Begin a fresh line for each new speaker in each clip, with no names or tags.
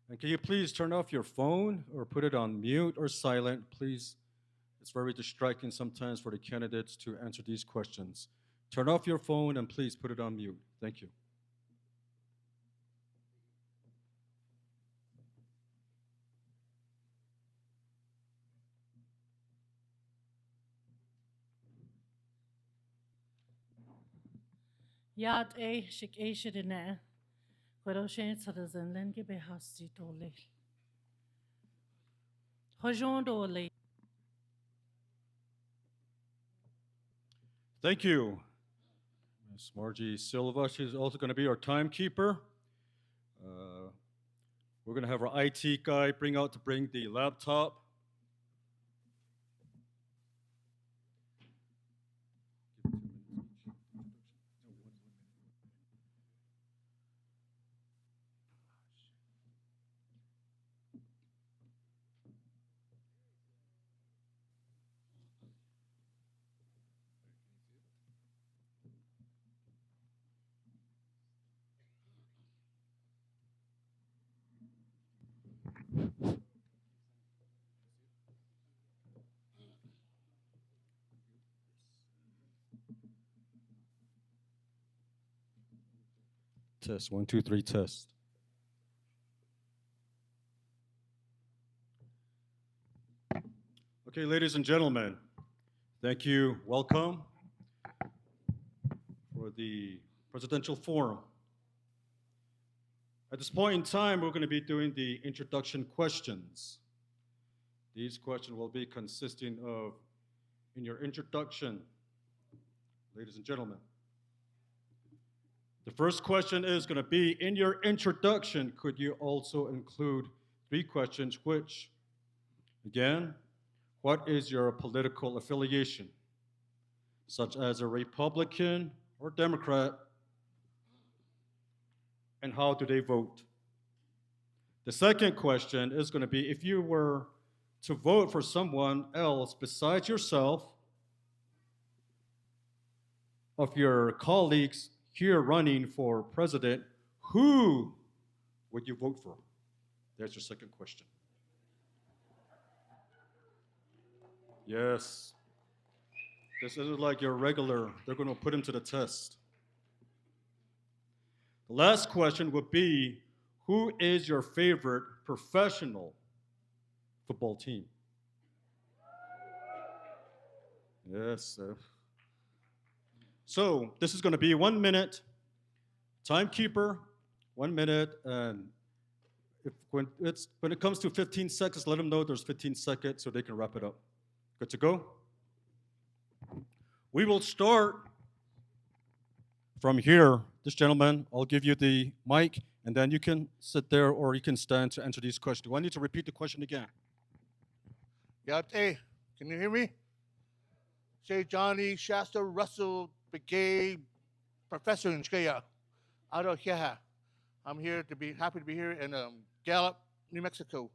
And can you please turn off your phone or put it on mute or silent, please? It's very distracting sometimes for the candidates to answer these questions. Turn off your phone and please put it on mute. Thank you.
Yad a shik a shidine. Queroshen citizen lenge behasti tole. Hojon dole.
Thank you. Ms. Margie Silva, she's also going to be our timekeeper. Uh, we're going to have our IT guy bring the laptop. Test, 1, 2, 3, test. Okay, ladies and gentlemen, thank you. Welcome for the presidential forum. At this point in time, we're going to be doing the introduction questions. These questions will be consisting of, in your introduction, ladies and gentlemen. The first question is going to be, in your introduction, could you also include 3 questions, which, again, what is your political affiliation, such as a Republican or Democrat, and how do they vote? The second question is going to be, if you were to vote for someone else besides yourself, of your colleagues here running for president, who would you vote for? There's your second question. Yes. This isn't like your regular, they're going to put him to the test. The last question would be, who is your favorite professional football team? Yes. So this is going to be 1 minute. Timekeeper, 1 minute, and when it comes to 15 seconds, let them know there's 15 seconds so they can wrap it up. Good to go? We will start from here. This gentleman, I'll give you the mic, and then you can sit there or you can stand to answer these questions. Do I need to repeat the question again?
Peyote, can you hear me? Say Johnny Shasta Russell Brigade Professor in Shkaya. Out of here. I'm here to be happy to be here in Gallup, New Mexico.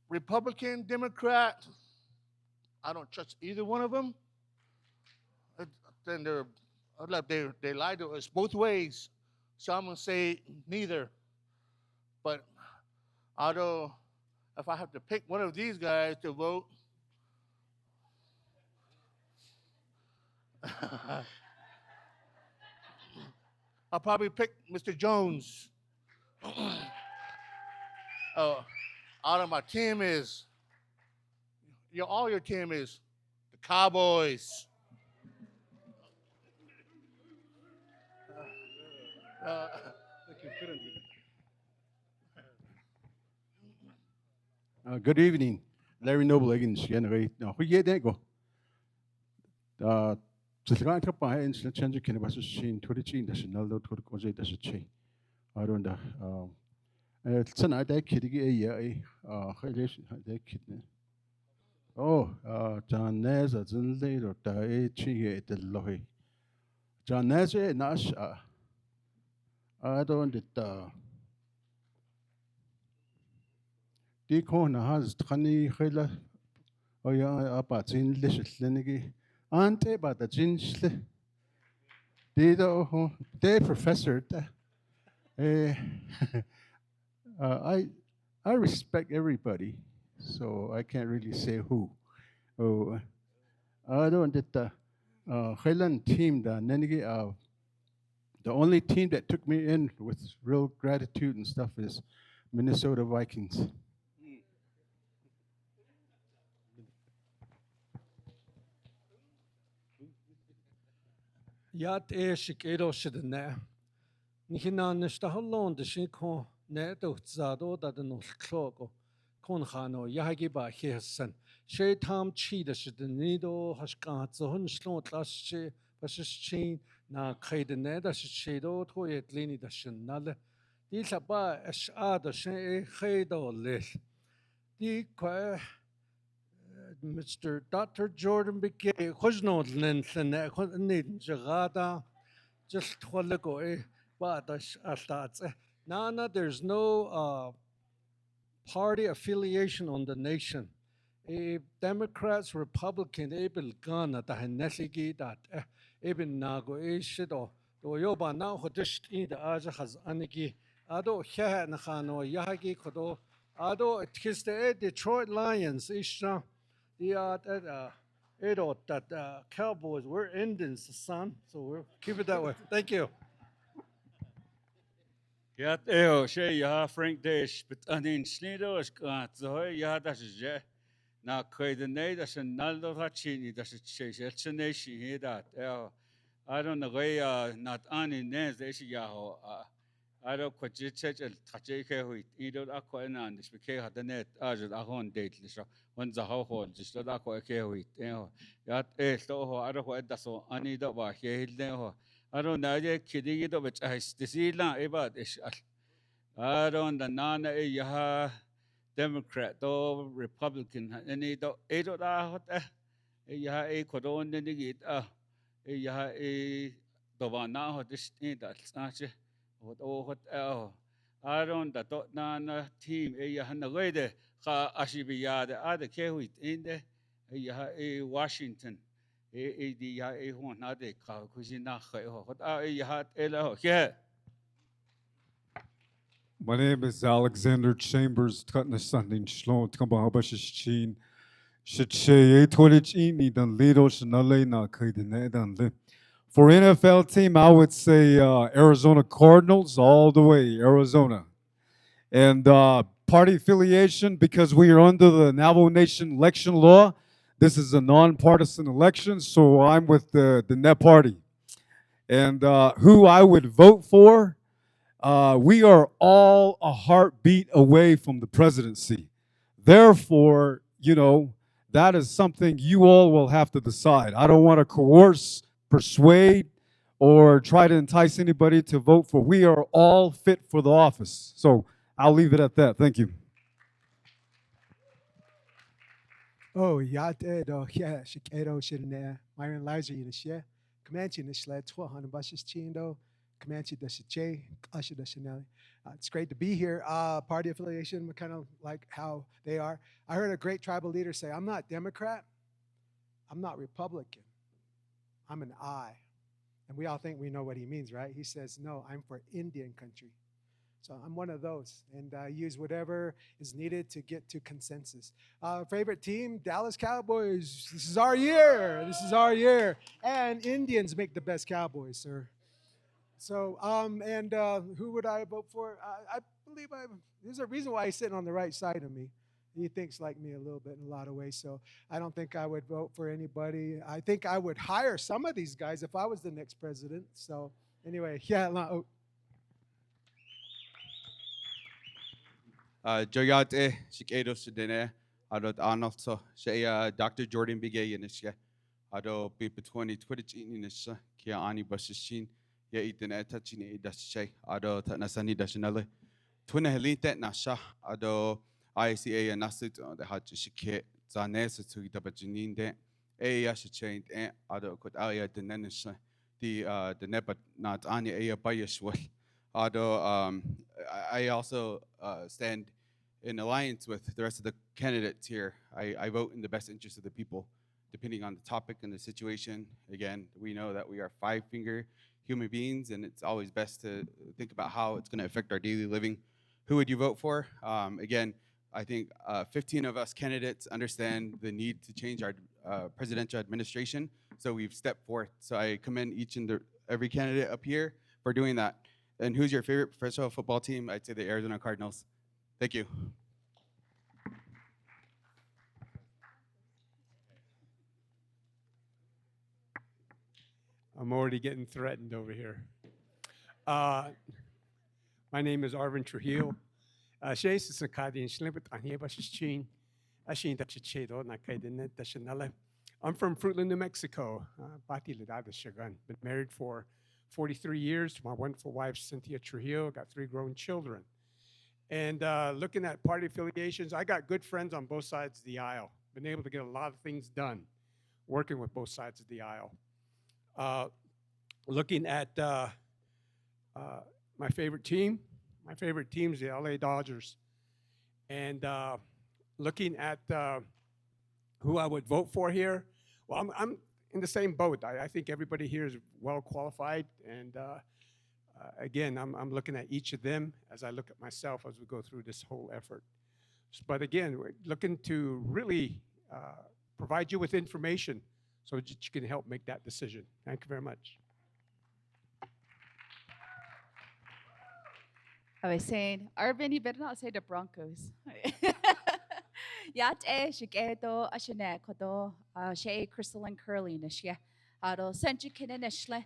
Republican, Democrat, I don't trust either one of them. Then they lie to us both ways. So I'm gonna say neither. But although if I have to pick one of these guys to vote, I'll probably pick Mr. Jones. Out of my team is, all your team is the Cowboys.
Good evening, Larry Noble again. Huye dego. Zilgan ka pa in sila change kene basu shin thori chin da sinal do thori ko da su che. Aronda sana da kidigi e ya e khalesh da kidne. Oh, John Nez a zinle do da e chi e de lohi. John Nez e nash I don't it di ko na has khani khela o ya apa zin le shlenigi ante ba da jin shle di do de professor da eh I respect everybody, so I can't really say who. Oh, I don't get the Highland team da nenigi the only team that took me in with real gratitude and stuff is Minnesota Vikings.
Yat shik edo shidne. Nihina nishta halon de shinko ne do zado da no klogo. Kon khano yagi ba hissen. She tam chi de shidnido hashka zohn shlot lasche bashin na kaidene da shido to yet lini da shinale. Di saba ash ada she khaido le. Di kwa Mr. Dr. Jordan Begay, Hojno Linton, Nid Jagada, just Twalago, Badash Ashtats. Nana, there's no party affiliation on the nation. Democrats, Republican, Abel Ghana, the Hanesigi, that Eben Nago, Shido, Yoba now, Hodist in the Aja has Anigi, Ado Hia Nahano, Yahagi Kodo, Ado, it is the Detroit Lions, Isha. That Cowboys, we're Indians, son, so we'll keep it that way. Thank you.
Yat eo she ya Frank Dish, but anin snido is got so ya das is je. Na koi the ne das an naldo rachini das is she it's a nation here that I don't know way not anin ne this ya ho I don't quite such a touchy wheat either aqua and this became had the net as a hon date so when the ho just that aqua wheat yat eh so I don't what that's so I need up here I don't know yet kidding it which I see la about is I don't the nana yaha Democrat or Republican any do eight or hot yaha a codon then it yaha a the one now this that's not what what I don't the dot nana team yaha na way de ka ashibiya the other kewit in the yaha a Washington the a one not the ka kuzina what yaha elo yeah.
My name is Alexander Chambers, Tutna Sandin Shlon, Tkambahobashichin, Shiche, Tolichini, Dan Lido, Shanale, Na Kaidene, Dan Lim. For NFL team, I would say Arizona Cardinals all the way, Arizona. And party affiliation, because we are under the Navajo Nation election law, this is a nonpartisan election, so I'm with the NET party. And who I would vote for, we are all a heartbeat away from the presidency. Therefore, that is something you all will have to decide. I don't want to coerce, persuade, or try to entice anybody to vote for. We are all fit for the office. So I'll leave it at that. Thank you.
Oh, yate do yeah, shikero shirne, Myron Liza yinishye, Comanche nishle, 1200 buses chindo, Comanche da shiche, Asha da Chanel. It's great to be here. Party affiliation, kind of like how they are. I heard a great tribal leader say, I'm not Democrat, I'm not Republican, I'm an I. And we all think we know what he means, right? He says, no, I'm for Indian country. So I'm one of those, and use whatever is needed to get to consensus. Favorite team, Dallas Cowboys. This is our year. This is our year. And Indians make the best Cowboys, sir. So, who would I vote for? I believe there's a reason why he's sitting on the right side of me. He thinks like me a little bit in a lot of ways, so I don't think I would vote for anybody. I think I would hire some of these guys if I was the next president. So anyway, yeah.
Joyate, Shikedo Sidene, Adot Arnolto, Shea, Dr. Jordan Begay Yanishke, Ado Pipa 20, Twitch Inisha, Kia Ani Bashishin, Ye Eaton Etachini Dashe, Ado Tanasani Dashanele, Twin Helite Nasha, Ado ICA and Nasit, the Hachishike, Zanes to Tabajinin de, Yashachain, Ado Kut Aya de Nenisha, the Nepat not Ani Aya Bayashwell. Although I also stand in alliance with the rest of the candidates here. I vote in the best interest of the people, depending on the topic and the situation. Again, we know that we are five-finger human beings, and it's always best to think about how it's going to affect our daily living. who would you vote for? Again, I think 15 of us candidates understand the need to change our presidential administration, so we've stepped forth. So I commend each and every candidate up here for doing that. And who's your favorite professional football team? I'd say the Arizona Cardinals. Thank you.
I'm already getting threatened over here. My name is Arvin Trujillo. I'm from Fruitland, New Mexico. Been married for 43 years to my wonderful wife, Cynthia Trujillo. Got 3 grown children. And looking at party affiliations, I got good friends on both sides of the aisle. Been able to get a lot of things done working with both sides of the aisle. Looking at my favorite team is the LA Dodgers. And looking at who I would vote for here, well, I'm in the same boat. I think everybody here is well qualified. And again, I'm looking at each of them as I look at myself as we go through this whole effort. But again, we're looking to really provide you with information so that you can help make that decision. Thank you very much.
I was saying, Arvin, you better not say the Broncos. Yat shikedo ashane kodo shay crystal and curly nishya. Ado senju kinenishle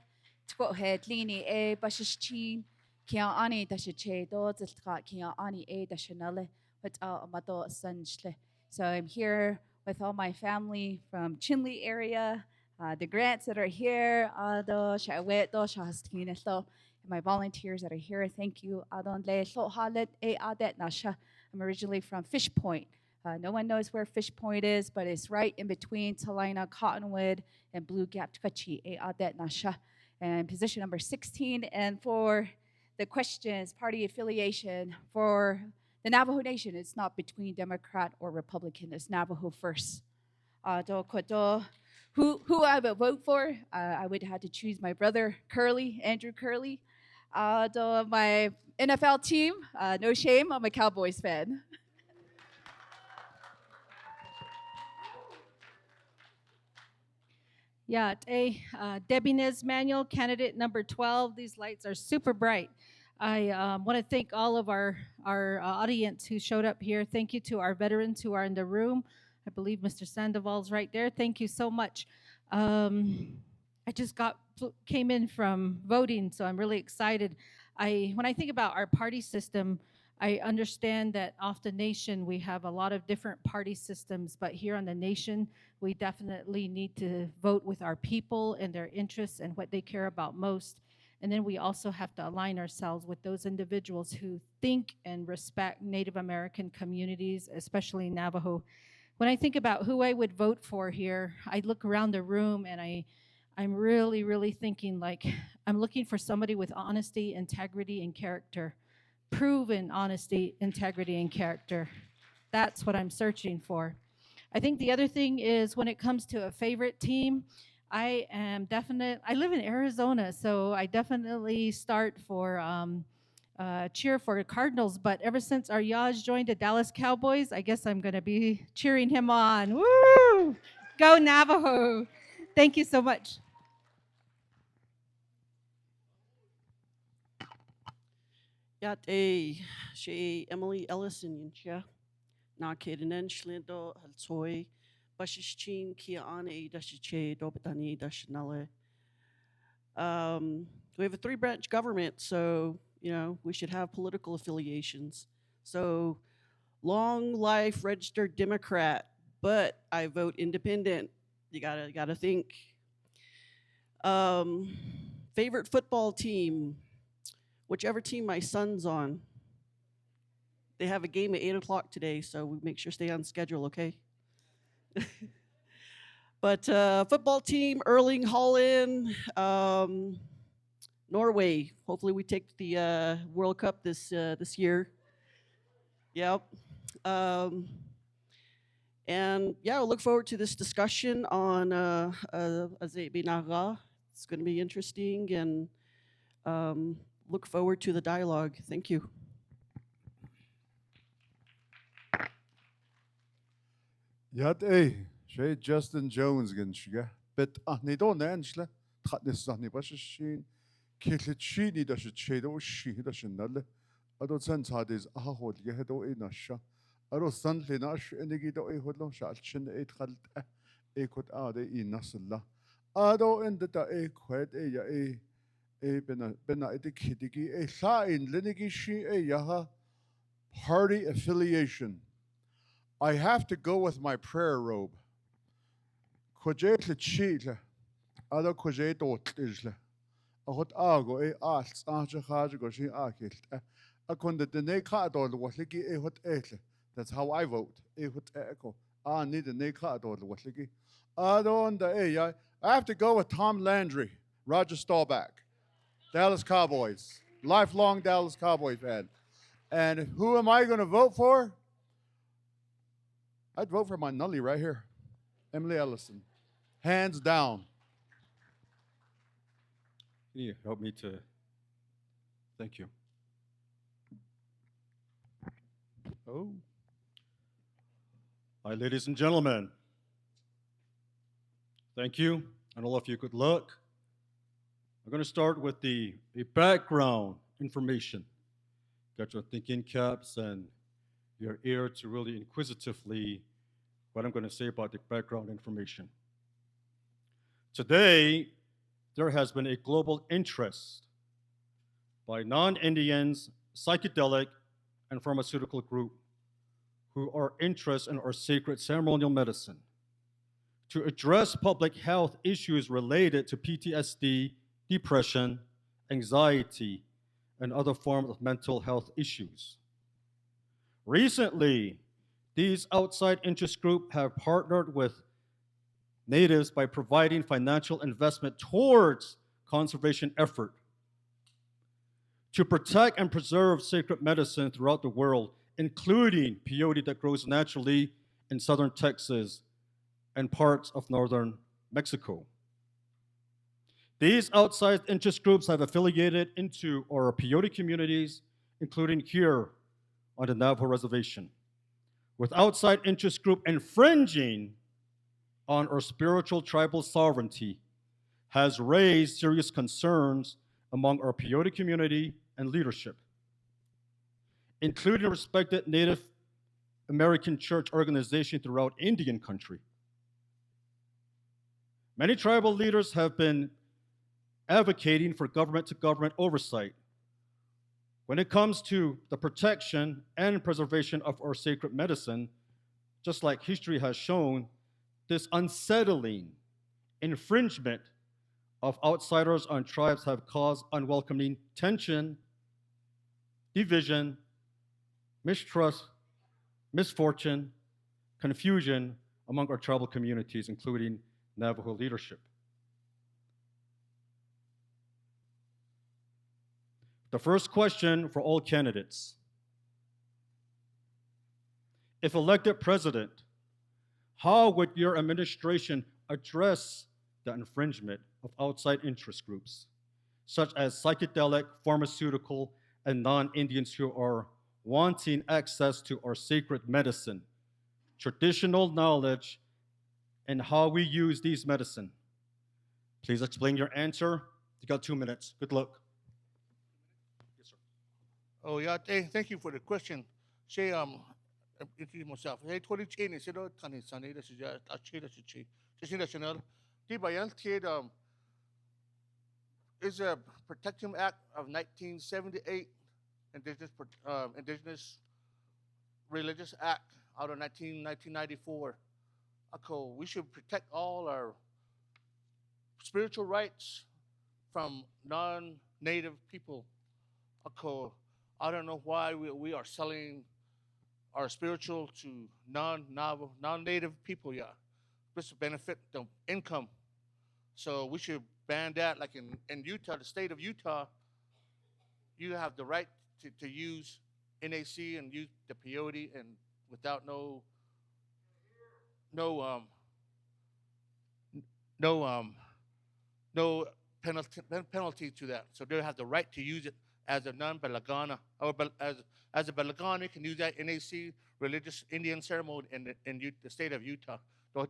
tko head lini bashichin kia ani dashiche do ziltka kia ani dashanale but amato sanjle. So I'm here with all my family from Chinle area, the grants that are here, ado shawet do shahastinelo. My volunteers that are here, thank you. I'm originally from Fish Point. No one knows where Fish Point is, but it's right in between Salina, Cottonwood, and Blue Gap, Tkachi, and position number 16. And for the questions, party affiliation, for the Navajo Nation, it's not between Democrat or Republican, it's Navajo first. Who I would vote for? I would have to choose my brother, Andrew Curley. My NFL team, no shame, I'm a Cowboys fan.
Yeah, Debbie Nez Manuel, candidate number 12. These lights are super bright. I want to thank all of our audience who showed up here. Thank you to our veterans who are in the room. I believe Mr. Sandoval's right there. Thank you so much. I just came in from voting, so I'm really excited. When I think about our party system, I understand that off the nation we have a lot of different party systems, but here on the nation, we definitely need to vote with our people and their interests and what they care about most. And then we also have to align ourselves with those individuals who think and respect Native American communities, especially Navajo. When I think about who I would vote for here, I look around the room and I'm really, really thinking like I'm looking for somebody with honesty, integrity, and character. Proven honesty, integrity, and character. That's what I'm searching for. I think the other thing is when it comes to a favorite team, I live in Arizona, so I definitely start for cheer for the Cardinals, but ever since our Yaj joined the Dallas Cowboys, I guess I'm gonna be cheering him on. Woo! Go Navajo! Thank you so much.
Yat she Emily Ellison yincha na kedenen shlindo halsoy bashichin kia ane dashiche dobitani dashnale. We have a 3-branch government, so we should have political affiliations. So long life registered Democrat, but I vote independent. You gotta think. Favorite football team. Whichever team my son's on. They have a game at 8 o'clock today, so we make sure to stay on schedule, okay? But football team, Erling Haaland, Norway. Hopefully we take the World Cup this year. Yep. And yeah, I look forward to this discussion on Azay Binaga. It's going to be interesting, and look forward to the dialogue. Thank you.
Yat Shay Justin Jones gan shiga. Bet ni don't answer. Tatness on the Bashin. Kitchen does a shadow she does another. I don't sense how this a hold yehedo in a sha. I don't suddenly nash and the gido a hodlo shalchin eight halt a could add in Nasala. I don't end the a quid a bena edikidigi a sign linigi she a yaha party affiliation. I have to go with my prayer robe. Kwajet le chile, other kwajet isle. A hot ago a arts archer go she arkilt. A conda the neka or what ligi a hot etle. That's how I vote. A hot echo. I need a neka or what ligi. I don't the I have to go with Tom Landry, Roger Staubach, Dallas Cowboys, lifelong Dallas Cowboys fan. And who am I going to vote for? I'd vote for my nully right here, Emily Ellison, hands down.
Can you help me to? Thank you. Oh. Hi, ladies and gentlemen. Thank you, and all of you, good luck. I'm going to start with the background information. Got your thinking caps and your ear to really inquisitively what I'm going to say about the background information. Today, there has been a global interest by non-Indians, psychedelic, and pharmaceutical group who are interested in our sacred ceremonial medicine to address public health issues related to PTSD, depression, anxiety, and other forms of mental health issues. Recently, these outside interest groups have partnered with natives by providing financial investment towards conservation effort to protect and preserve sacred medicine throughout the world, including peyote that grows naturally in southern Texas and parts of northern Mexico. These outside interest groups have affiliated into our peyote communities, including here on the Navajo reservation, with outside interest group infringing on our spiritual tribal sovereignty has raised serious concerns among our peyote community and leadership, including respected Native American church organizations throughout Indian country. Many tribal leaders have been advocating for government-to-government oversight when it comes to the protection and preservation of our sacred medicine. Just like history has shown, this unsettling infringement of outsiders on tribes have caused unwelcoming tension, division, mistrust, misfortune, confusion among our tribal communities, including Navajo leadership. The first question for all candidates: if elected president, how would your administration address the infringement of outside interest groups, such as psychedelic, pharmaceutical, and non-Indians who are wanting access to our sacred medicine, traditional knowledge, and how we use these medicine? Please explain your answer. You got 2 minutes. Good luck. Yes, sir.
Oh, yeah, thank you for the question. Say, introduce myself. Hey, 20 chain is it Tani Sunday, this is a chain, that's a chain. Just national. The Bayan Kid is a Protection Act of 1978, Indigenous Religious Act out of 1994. We should protect all our spiritual rights from non-native people. I don't know why we are selling our spiritual to non-Navajo, non-native people. Yeah, this will benefit the income. So we should ban that. Like in Utah, the state of Utah, you have the right to use NAC and use the peyote and without no penalty to that. So they have the right to use it as a non-Belagana, or as a Belagana, you can use that NAC religious Indian ceremony in the state of Utah. So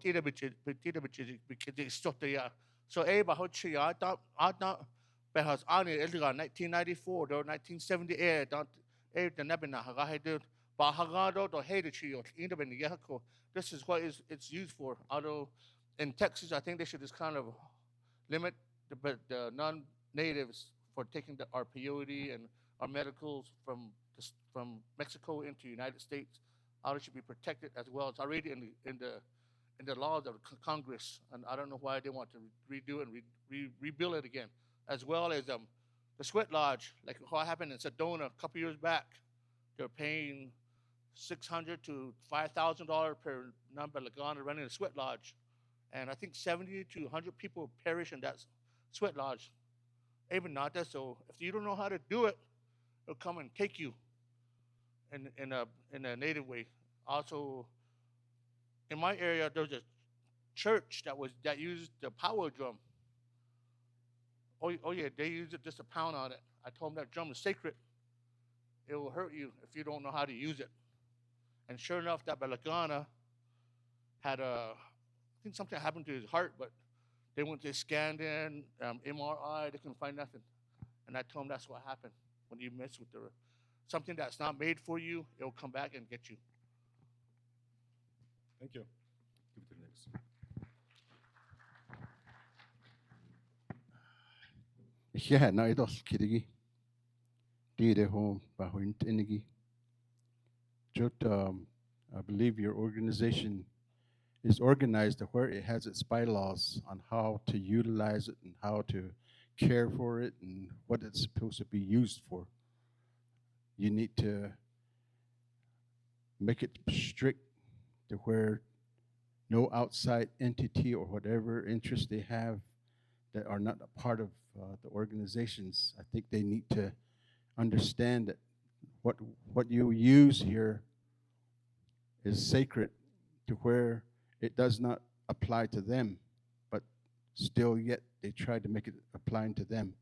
behas ani elga 1994 do 1978 don't the nebina hagahid bahagado do hate chio independent yako. This is what it's used for. Although in Texas, I think they should just kind of limit the non-natives for taking our peyote and our medicals from Mexico into the United States. Others should be protected as well. It's already in the laws of Congress, and I don't know why they want to redo it and rebuild it again. As well as the sweat lodge, like what happened in Sedona a couple years back. They're paying $600 to $5,000 per non-Belagana running a sweat lodge, and I think 70 to 100 people perish in that sweat lodge. Even not that. So if you don't know how to do it, they'll come and take you in a native way. Also, in my area, there's a church that used the power drum. Oh yeah, they use it just to pound on it. I told them that drum is sacred. It will hurt you if you don't know how to use it. And sure enough, that Belagana had I think something happened to his heart, but they scanned in, MRI, they couldn't find nothing. And I told them that's what happened. When you mess with something that's not made for you, it will come back and get you.
Thank you. Give it to the next.
Yeah, na idos kirigi. Dire home bahuint inigi. I believe your organization is organized to where it has its bylaws on how to utilize it and how to care for it and what it's supposed to be used for. You need to make it strict to where no outside entity or whatever interest they have that are not a part of the organizations, I think they need to understand that what you use here is sacred to where it does not apply to them, but still yet they try to make it applying to them.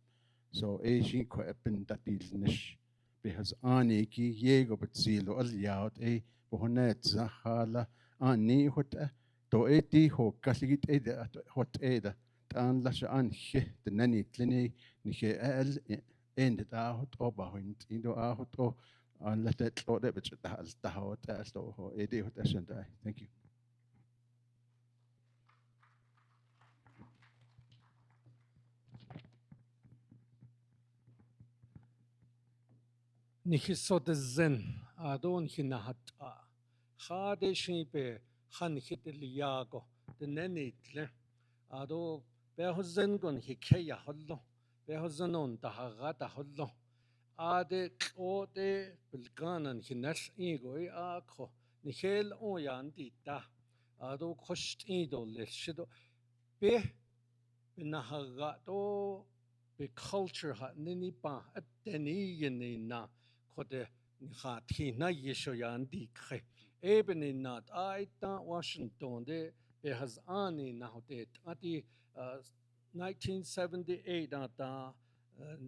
So Asian ko epin datil nish because ani ki yego batzilo al yaut bohonet zahala ani hota to eti ho kasigit eda hot eda tan la an he the nani tlini ni he el end out obahunt indo out o an la tet lo de bit da hot as to ho edi hot asandai. Thank you.
Nihisot zen adon hinahat khade shipe han hitliago the nenitle ado behozen gon hikeya hollo behozenon tahagata hollo ade ote bilganan hinal ego akho nihel o yandita ado khost ido leshido be binahagato be culture ha nini pa ateni yenina khode khati na yesho yandi khe ebeni not aita Washington de be has ani na hote ati 1978 ata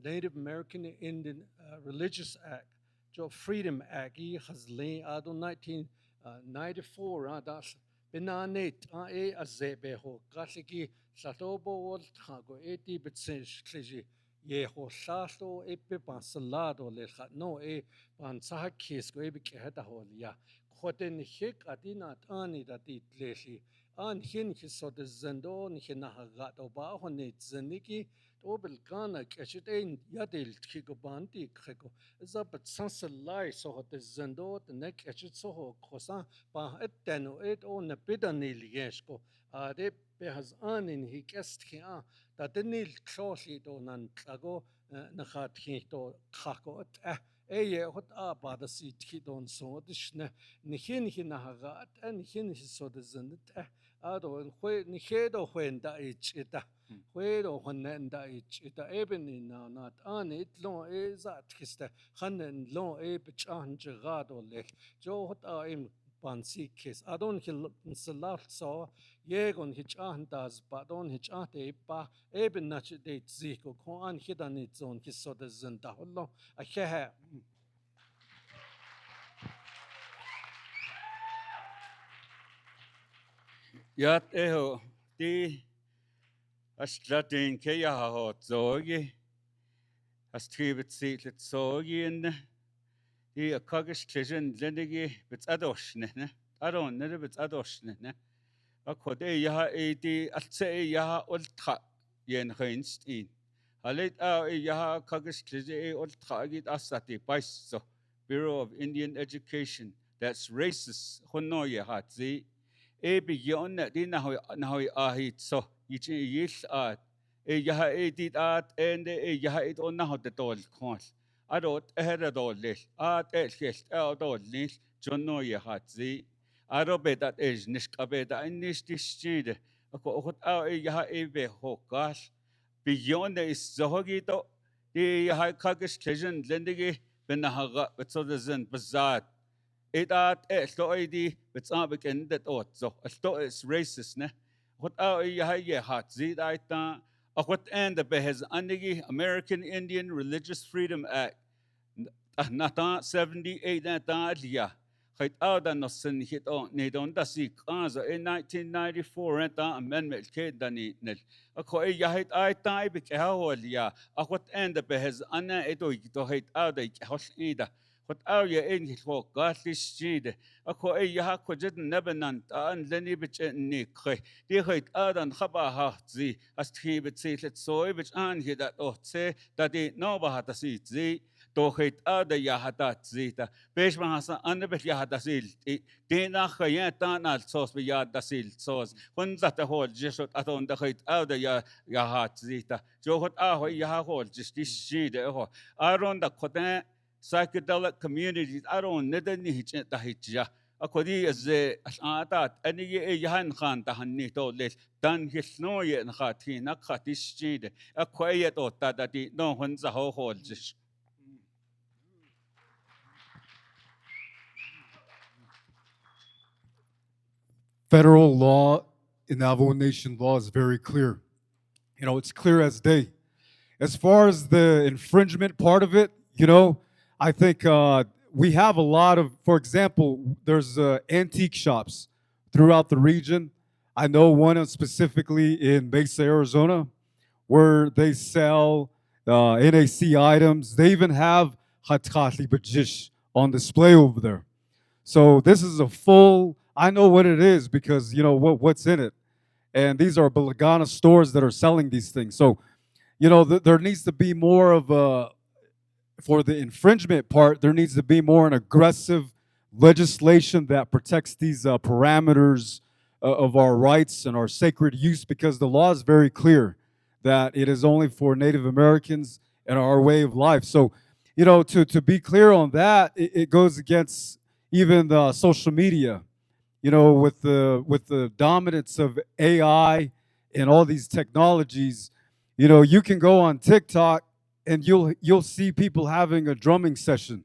Native American Indian Religious Act jo Freedom Act I has le ado 1994 adas benanet a azebe ho kasiki satobo wol tago 80% kliji ye ho sasto epe pansalado le no pan sahakis go ebe kehata hol ya khoten hik atina ani dati tlesi an hin hisot zendo ni hinaga to ba honit zeniki to belkana kachitein yadil tkigo banti kheko zabat sansalai so hot zendo the nek kachit so ho khosa ba eteno et on bidanil yesko ade behas anin hi kest kia that denil klosi to nan tlago nakhat hi to khako eye hot ba da sit ki don so dishne ni hin hinaga an hin so de zendet ado hwe ni hedo hwenda ichita hwedo hwenda ichita ebeni na nat an itlo za tkiste hanen lo bichan jgado le jo hot im bansi kes adon hil nsalar so yegon hich das badon hich te pa eben nach de ziko ko an hidan it zon kiso de zenta hollo a hehe
Yat eho ti aslatin ke ya ho zogi astribet sitlet zogi in ti a kagish klejen lendige bits adoshne ne aron ne bits adoshne ne akode ya e ti atse ya ultra yen reinstin halet a ya kagish kleje e ultra git asati paiso Bureau of Indian Education that's racist honno ya hatzi e bigyon na di nahoy ahit so yichi yil at e yaha e dit at ende e yaha it on nahot de tol khol adot ehera dol lil at el khel dol lil jonno ya hatzi aro bedat es niskabeda inish dishide ako okot a e yaha e be hokal bigyon is zohogito di yaha kagis kejen lendige benahaga betsodezen bazat it lo ID betsabek en that so sto is racist ne what ya ya hat zit ta what and the behez andigi American Indian Religious Freedom Act nata 78 nata ya khait da no sen hit on ne don da si kaza in 1994 enta amendment ke dani ne ko ya hit ta be ke hawal ya what and the behez anna eto to hit da hol ida what ya in ho gatlis jide ako ya ko jid nabanan an leni bich ni khay di khait adan khaba ha zi as thi bit let soy bich an hi that se that di no ba ha si zi to khait ada ya hata zi ta besh ma hasa an bit ya hata sil di na khaya ta na sos bi ya da sil sos hun za ta hol jishot aton da khait ada ya hat zi ta jo hot a ho ya hol just di jide ho aron da khotan psychedelic communities aron nedani hich ta hija akodi az atat ani yahan khan tahanni to les dan hisno ye khati na khatish jide akoye to tadati no hun za ho holjish
Federal law in Navajo Nation law is very clear. You know, it's clear as day. As far as the infringement part of it, you know, I think we have a lot of, for example, there's antique shops throughout the region. I know one specifically in Mesa, Arizona, where they sell NAC items. They even have Hatkhali Bajish on display over there. So this is a full, I know what it is because, you know, what's in it. And these are Balagana stores that are selling these things. So, you know, there needs to be more of a, for the infringement part, there needs to be more an aggressive legislation that protects these parameters of our rights and our sacred use, because the law is very clear that it is only for Native Americans and our way of life. So, you know, to be clear on that, it goes against even the social media. You know, with the dominance of AI and all these technologies, you know, you can go on TikTok and you'll see people having a drumming session,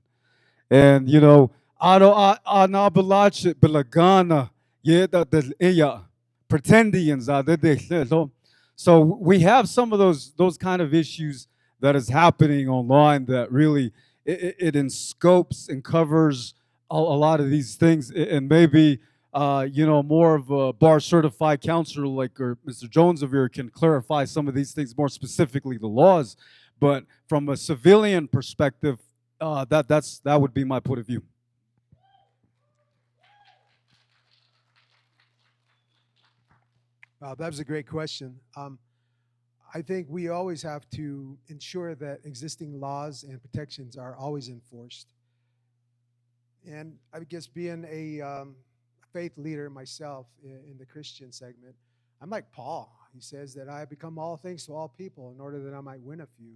and you know, anabalache belagana yeda del eya pretendians are de. So we have some of those kind of issues that is happening online that really it in scopes and covers a lot of these things, and maybe you know, more of a bar certified counselor like or Mr. Jones over here can clarify some of these things more specifically, the laws. But from a civilian perspective, that would be my point of view.
That was a great question. I think we always have to ensure that existing laws and protections are always enforced. And I guess being a faith leader myself in the Christian segment, I'm like Paul. He says that I become all things to all people in order that I might win a few.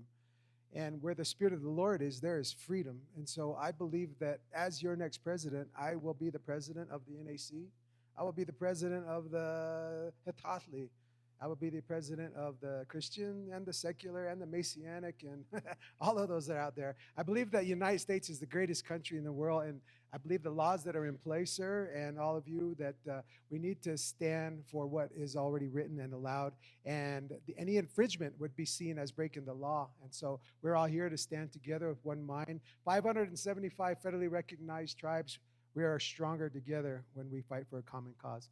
And where the Spirit of the Lord is, there is freedom. And so I believe that as your next president, I will be the president of the NAC. I will be the president of the Hitatli. I would be the president of the Christian and the secular and the Messianic and all of those that are out there. I believe that the United States is the greatest country in the world, and I believe the laws that are in place, sir, and all of you, that we need to stand for what is already written and allowed, and any infringement would be seen as breaking the law. And so we're all here to stand together with one mind. 575 federally recognized tribes, we are stronger together when we fight for a common cause.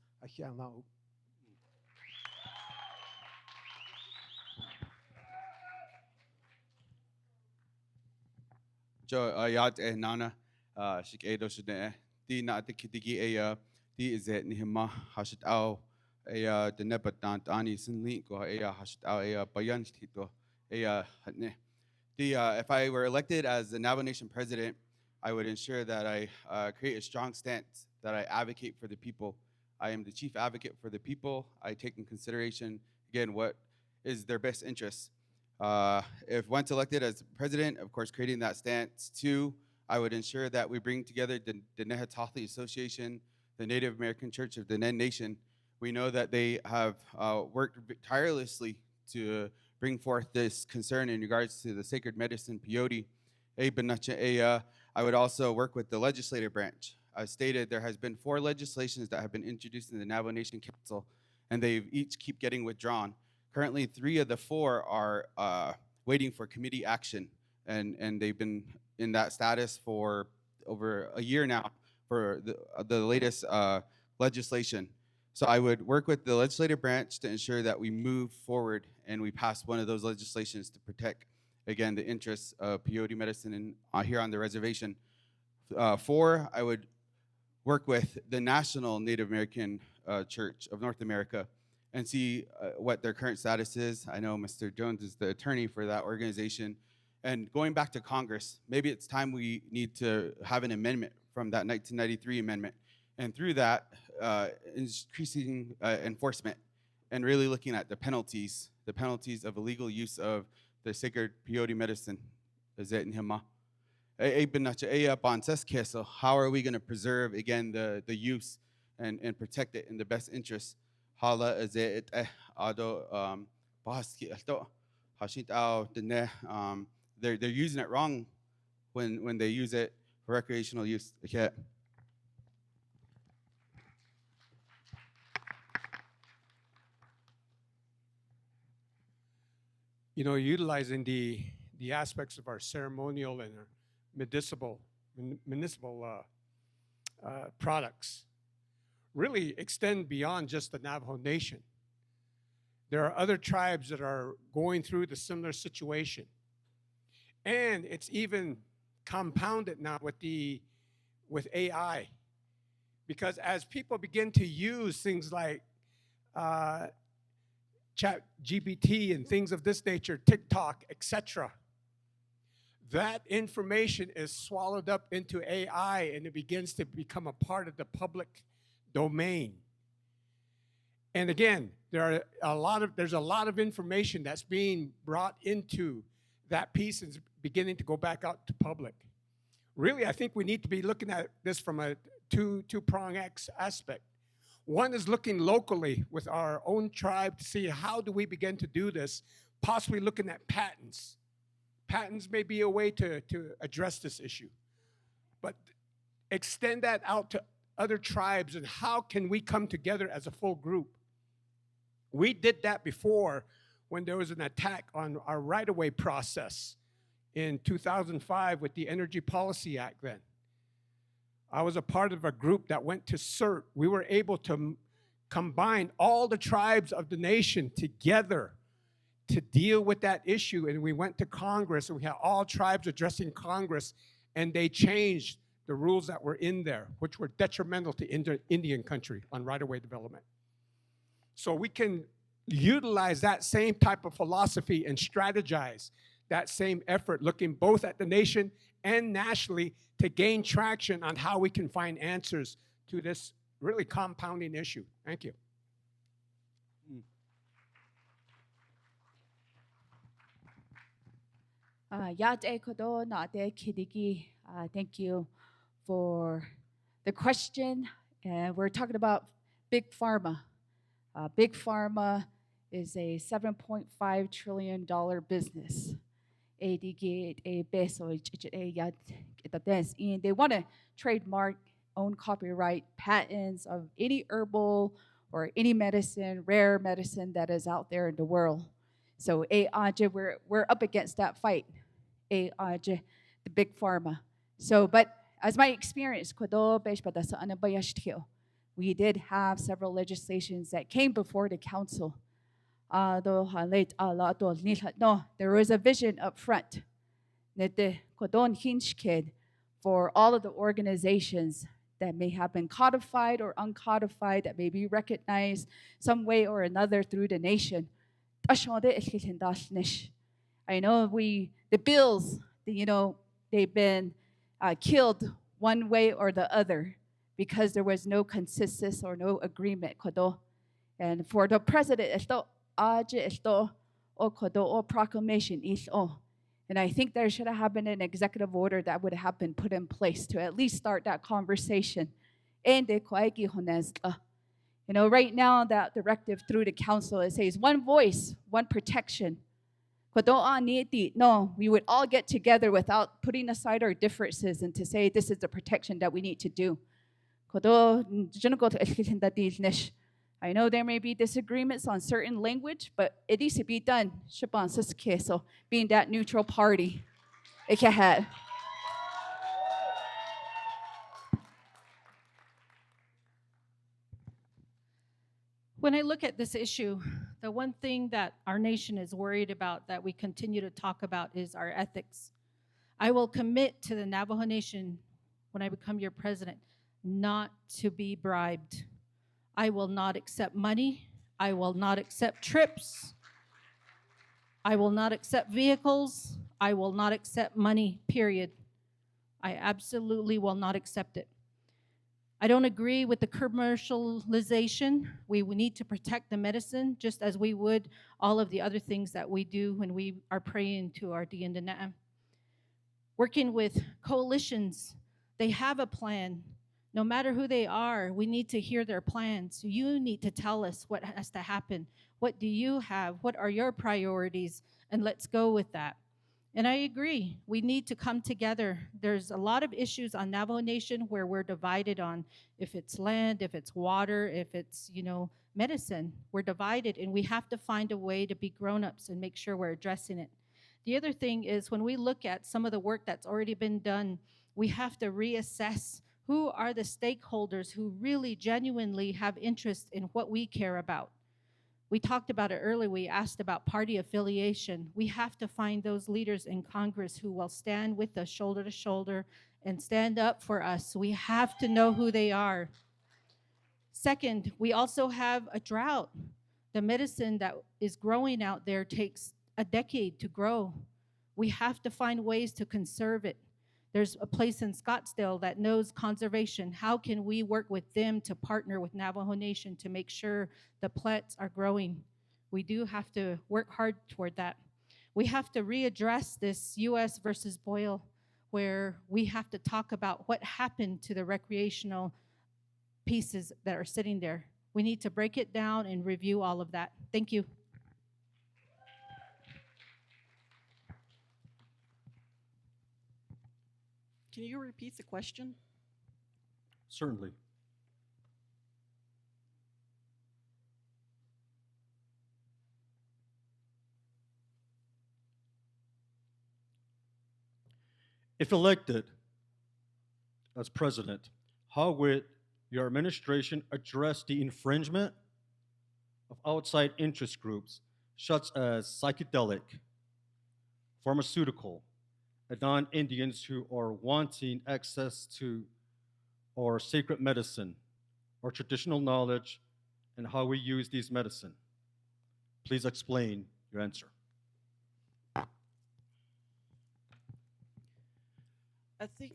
Jo ayat nana shik edo shide di na te kitigi di izet ni hima hashit au the nebatant ani sin link go hashit au bayan tito hatne the if I were elected as the Navajo Nation president, I would ensure that I create a strong stance, that I advocate for the people. I am the chief advocate for the people. I take in consideration, again, what is their best interests. If once elected as president, of course, creating that stance. Two, I would ensure that we bring together the Nehatathi Association, the Native American Church of the Nen Nation. We know that they have worked tirelessly to bring forth this concern in regards to the sacred medicine peyote. I would also work with the legislative branch. As stated, there has been 4 legislations that have been introduced in the Navajo Nation Council, and they each keep getting withdrawn. Currently, 3 of the 4 are waiting for committee action, and they've been in that status for over a year now for the latest legislation. So I would work with the legislative branch to ensure that we move forward and we pass one of those legislations to protect, again, the interests of peyote medicine here on the reservation. 4, I would work with the National Native American Church of North America and see what their current status is. I know Mr. Jones is the attorney for that organization. And going back to Congress, maybe it's time we need to have an amendment from that 1993 amendment. And through that, increasing enforcement and really looking at the penalties of illegal use of the sacred peyote medicine. So how are we going to preserve, again, the use and protect it in the best interest? They're using it wrong when they use it for recreational use.
You know, utilizing the aspects of our ceremonial and our municipal products really extend beyond just the Navajo Nation. There are other tribes that are going through the similar situation. And it's even compounded now with AI. Because as people begin to use things like ChatGPT and things of this nature, TikTok, etc., that information is swallowed up into AI and it begins to become a part of the public domain. And again, there's a lot of information that's being brought into that piece and is beginning to go back out to public. Really, I think we need to be looking at this from a two-prong aspect. One is looking locally with our own tribe to see how do we begin to do this, possibly looking at patents. Patents may be a way to address this issue. But extend that out to other tribes and how can we come together as a full group. We did that before when there was an attack on our right-of-way process in 2005 with the Energy Policy Act then. I was a part of a group that went to CERT. We were able to combine all the tribes of the nation together to deal with that issue. And we went to Congress, and we had all tribes addressing Congress, and they changed the rules that were in there, which were detrimental to Indian country on right-of-way development. So we can utilize that same type of philosophy and strategize that same effort, looking both at the nation and nationally to gain traction on how we can find answers to this really compounding issue. Thank you.
Thank you for the question. We're talking about Big Pharma. Big Pharma is a $7.5 trillion business. And they want to trademark, own copyright patents of any herbal or any medicine, rare medicine that is out there in the world. So we're up against that fight, the big pharma. So, but as my experience, we did have several legislations that came before the council. There was a vision up front for all of the organizations that may have been codified or uncodified, that may be recognized some way or another through the nation. I know the bills, they've been killed one way or the other because there was no consensus or no agreement. And for the president, or proclamation, and I think there should have been an executive order that would have been put in place to at least start that conversation. And right now, that directive through the council, it says one voice, one protection. No, we would all get together without putting aside our differences and to say this is the protection that we need to do. I know there may be disagreements on certain language, but it needs to be done. So being that neutral party,
When I look at this issue, the one thing that our nation is worried about that we continue to talk about is our ethics. I will commit to the Navajo Nation when I become your president not to be bribed. I will not accept money. I will not accept trips. I will not accept vehicles. I will not accept money, period. I absolutely will not accept it. I don't agree with the commercialization. We need to protect the medicine just as we would all of the other things that we do when we are praying to our Diyandana'am. Working with coalitions, they have a plan. No matter who they are, we need to hear their plans. You need to tell us what has to happen. What do you have? What are your priorities? And let's go with that. And I agree, we need to come together. There's a lot of issues on Navajo Nation where we're divided on if it's land, if it's water, if it's, medicine. We're divided, and we have to find a way to be grown-ups and make sure we're addressing it. The other thing is when we look at some of the work that's already been done, we have to reassess who are the stakeholders who really genuinely have interest in what we care about. We talked about it earlier. We asked about party affiliation. We have to find those leaders in Congress who will stand with us shoulder to shoulder and stand up for us. We have to know who they are. Second, we also have a drought. The medicine that is growing out there takes a decade to grow. We have to find ways to conserve it. There's a place in Scottsdale that knows conservation. How can we work with them to partner with Navajo Nation to make sure the plants are growing? We do have to work hard toward that. We have to readdress this U.S. versus Boyle, where we have to talk about what happened to the recreational pieces that are sitting there. We need to break it down and review all of that. Thank you.
Can you repeat the question?
Certainly. If elected as president, how would your administration address the infringement of outside interest groups such as psychedelic, pharmaceutical, and non-Indians who are wanting access to our sacred medicine, our traditional knowledge, and how we use these medicine? Please explain your answer.
I think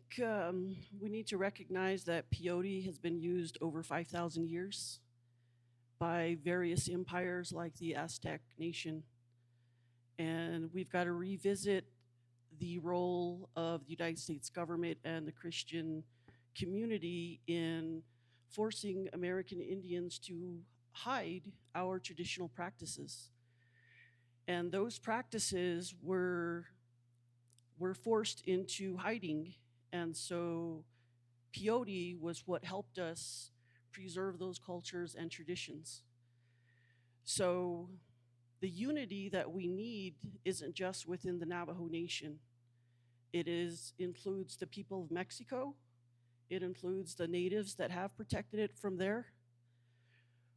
we need to recognize that peyote has been used over 5,000 years by various empires like the Aztec nation. And we've got to revisit the role of the United States government and the Christian community in forcing American Indians to hide our traditional practices. And those practices were forced into hiding. And so Peyote was what helped us preserve those cultures and traditions. So the unity that we need isn't just within the Navajo Nation. It includes the people of Mexico. It includes the natives that have protected it from there.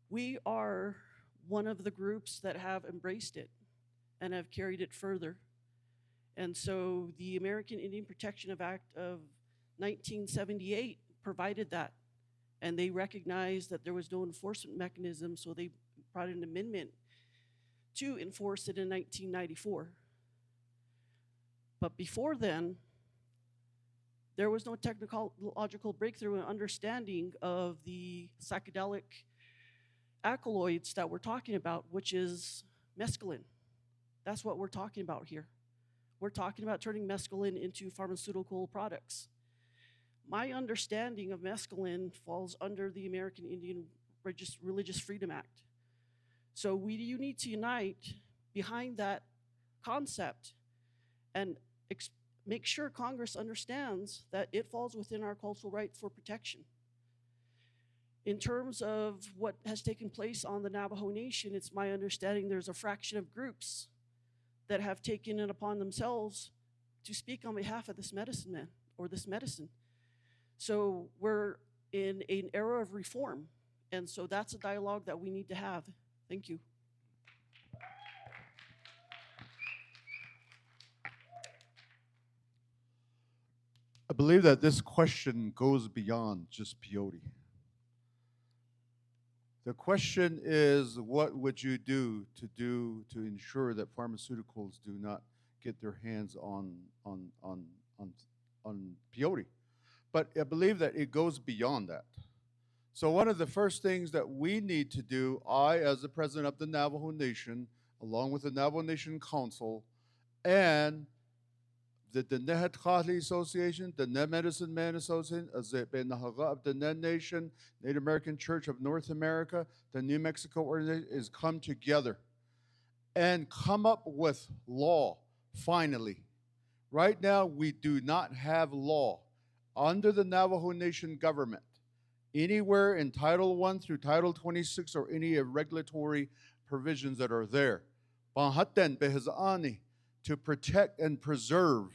We are one of the groups that have embraced it and have carried it further. And so the American Indian Protection Act of 1978 provided that. And they recognized that there was no enforcement mechanism, so they brought an amendment to enforce it in 1994. But before then, there was no technological breakthrough in understanding of the psychedelic alkaloids that we're talking about, which is mescaline. That's what we're talking about here. We're talking about turning mescaline into pharmaceutical products. My understanding of mescaline falls under the American Indian Religious Freedom Act. So you need to unite behind that concept and make sure Congress understands that it falls within our cultural right for protection. In terms of what has taken place on the Navajo Nation, it's my understanding there's a fraction of groups that have taken it upon themselves to speak on behalf of this medicine man or this medicine. So we're in an era of reform, and so that's a dialogue that we need to have. Thank you.
I believe that this question goes beyond just peyote. The question is, what would you do to ensure that pharmaceuticals do not get their hands on peyote? But I believe that it goes beyond that. So one of the first things that we need to do, I, as the president of the Navajo Nation, along with the Navajo Nation Council, and the Nehat Khali Association, the Ne Medicine Man Association, of the Ne Nation, Native American Church of North America, the New Mexico organization, is come together and come up with law, finally. Right now, we do not have law under the Navajo Nation government, anywhere in Title I through Title 26 or any regulatory provisions that are there, to protect and preserve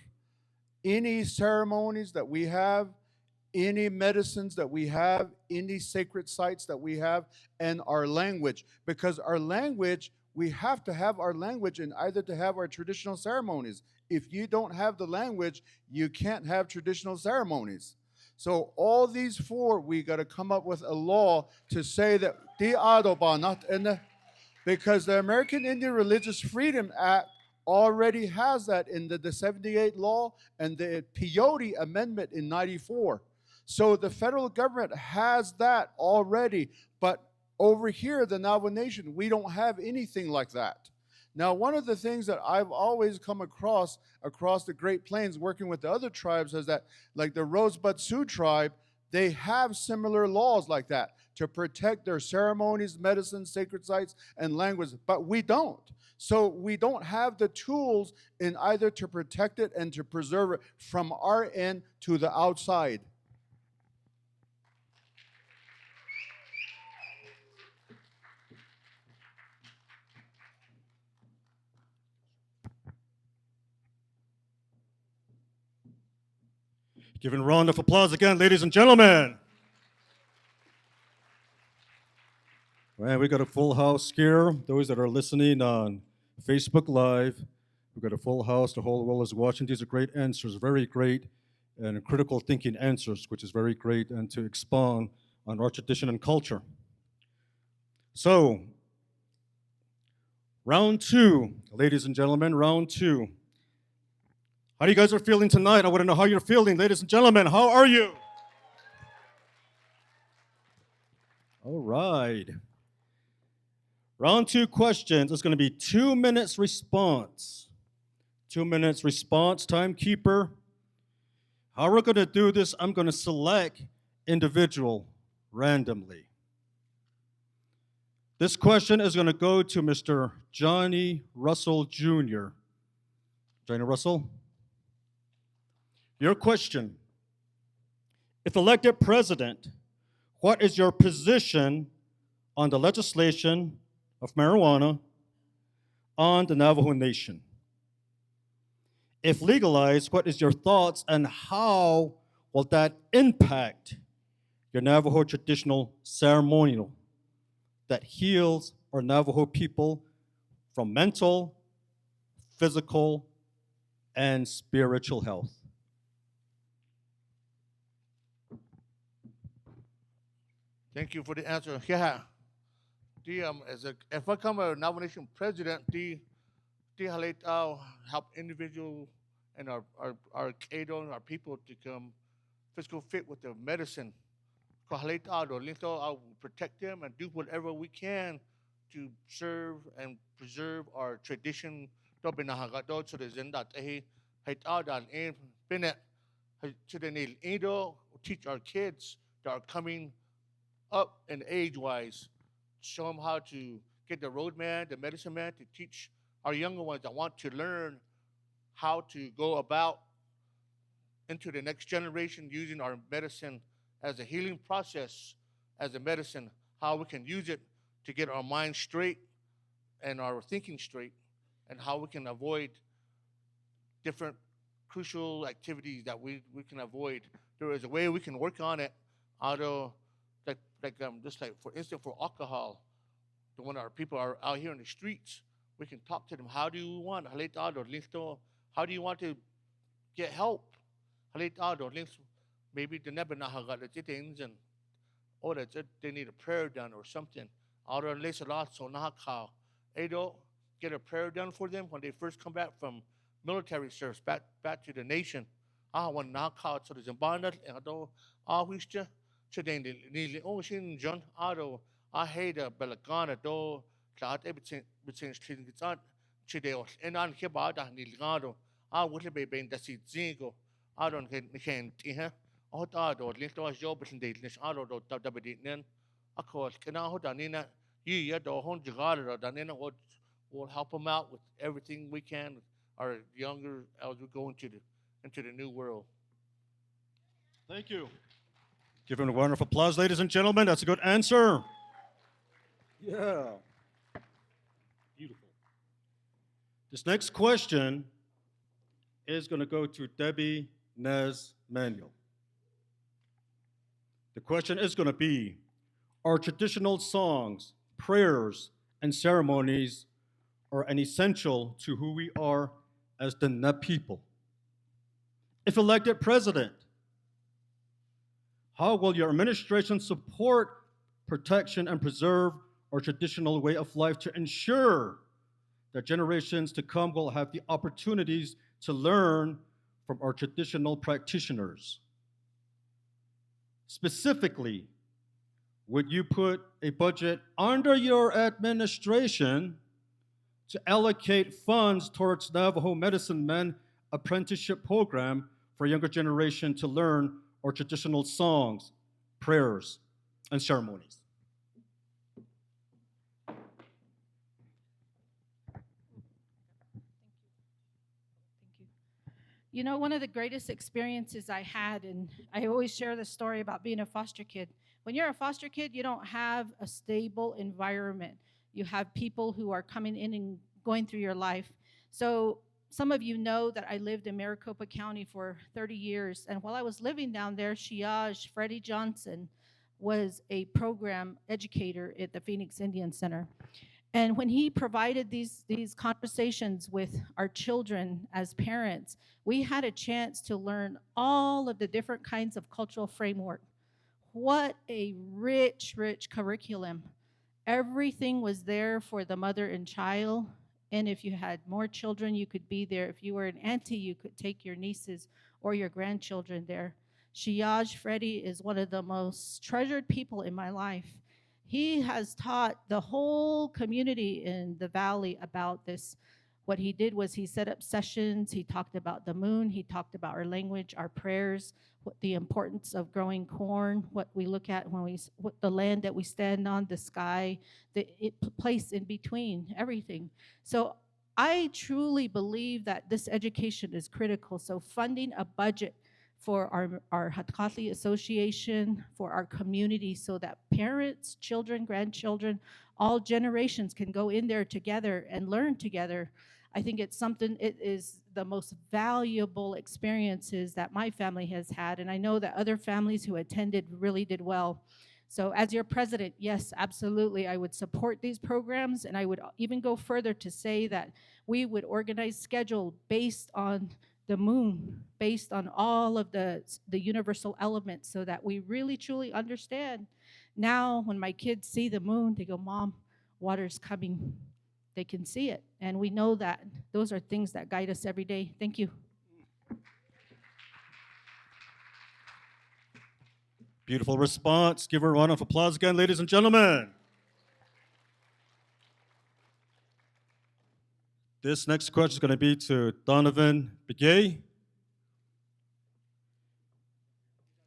any ceremonies that we have, any medicines that we have, any sacred sites that we have, and our language. Because our language, we have to have our language in either to have our traditional ceremonies. If you don't have the language, you can't have traditional ceremonies. So all these four, we got to come up with a law to say that because the American Indian Religious Freedom Act already has that in the 78 law and the Peyote amendment in 94. So the federal government has that already, but over here, the Navajo Nation, we don't have anything like that. Now, one of the things that I've always come across the Great Plains working with the other tribes is that, like the Rosebud Sioux tribe, they have similar laws like that to protect their ceremonies, medicines, sacred sites, and language, but we don't. So we don't have the tools in either to protect it and to preserve it from our end to the outside.
Giving a round of applause again, ladies and gentlemen. Man, we got a full house here. Those that are listening on Facebook Live, we've got a full house. The whole world is watching. These are great answers, very great and critical thinking answers, which is very great, and to expound on our tradition and culture. So, round two, ladies and gentlemen, round two. How you guys are feeling tonight? I want to know how you're feeling, ladies and gentlemen. How are you? All right. Round two questions. It's going to be 2 minutes response. 2 minutes response. Timekeeper. How we're going to do this, I'm going to select individual randomly. This question is going to go to Mr. Johnny Russell Jr. Johnny Russell, your question. If elected president, what is your position on the legislation of marijuana on the Navajo Nation? If legalized, what is your thoughts and how will that impact your Navajo traditional ceremonial that heals our Navajo people from mental, physical, and spiritual health?
Thank you for the answer. Yeah. If I come a Navajo Nation president, help individual and our Kado and our people to become physical fit with the medicine. I'll protect them and do whatever we can to serve and preserve our tradition. So teach our kids that are coming up in age-wise, show them how to get the road man, the medicine man, to teach our younger ones that want to learn how to go about into the next generation using our medicine as a healing process, as a medicine, how we can use it to get our mind straight and our thinking straight, and how we can avoid different crucial activities that we can avoid. There is a way we can work on it, although just like for instance for alcohol, when our people are out here in the streets, we can talk to them. How do you want? How do you want to get help? Maybe the never things and or that they need a prayer done or something. Get a prayer done for them when they first come back from military service, back to the nation. When now called so the Zimbabwe and I wish to nearly ocean John Otto. I hate a Belagana do cloud everything between it's on Chideo and on Kibada Nilgado. I would be being the seat zingo. I don't get here. I thought or little as job and dateness. I don't know WD. Of course, can I hold on in that? You the whole Jagada or Danina will help them out with everything we can, our younger as we go into the new world.
Thank you. Give him a wonderful applause, ladies and gentlemen. That's a good answer. Yeah. Beautiful. This next question is going to go to Debbie Nez Manuel. The question is going to be, are traditional songs, prayers, and ceremonies are an essential to who we are as the Na people? If elected president, how will your administration support, protection, and preserve our traditional way of life to ensure that generations to come will have the opportunities to learn from our traditional practitioners? Specifically, would you put a budget under your administration to allocate funds towards Navajo Medicine Men apprenticeship program for younger generation to learn our traditional songs, prayers, and ceremonies?
You know, one of the greatest experiences I had, and I always share this story about being a foster kid. When you're a foster kid, you don't have a stable environment. You have people who are coming in and going through your life. So some of you know that I lived in Maricopa County for 30 years. And while I was living down there, Shiaj Freddie Johnson was a program educator at the Phoenix Indian Center. And when he provided these conversations with our children as parents, we had a chance to learn all of the different kinds of cultural framework. What a rich, rich curriculum. Everything was there for the mother and child. And if you had more children, you could be there. If you were an auntie, you could take your nieces or your grandchildren there. Shiaj Freddie is one of the most treasured people in my life. He has taught the whole community in the valley about this. What he did was he set up sessions. He talked about the moon. He talked about our language, our prayers, what the importance of growing corn, what we look at when what the land that we stand on, the sky, place in between, everything. So I truly believe that this education is critical. So funding a budget for our Hatkali Association, for our community, so that parents, children, grandchildren, all generations can go in there together and learn together. I think it is the most valuable experiences that my family has had, and I know that other families who attended really did well. So as your president, yes, absolutely, I would support these programs, and I would even go further to say that we would organize schedule based on the moon, based on all of the universal elements, so that we really truly understand. Now, when my kids see the moon, they go, Mom, water's coming. They can see it. And we know that those are things that guide us every day. Thank you.
Beautiful response. Give her a round of applause again, ladies and gentlemen. This next question is going to be to Donovan Begay.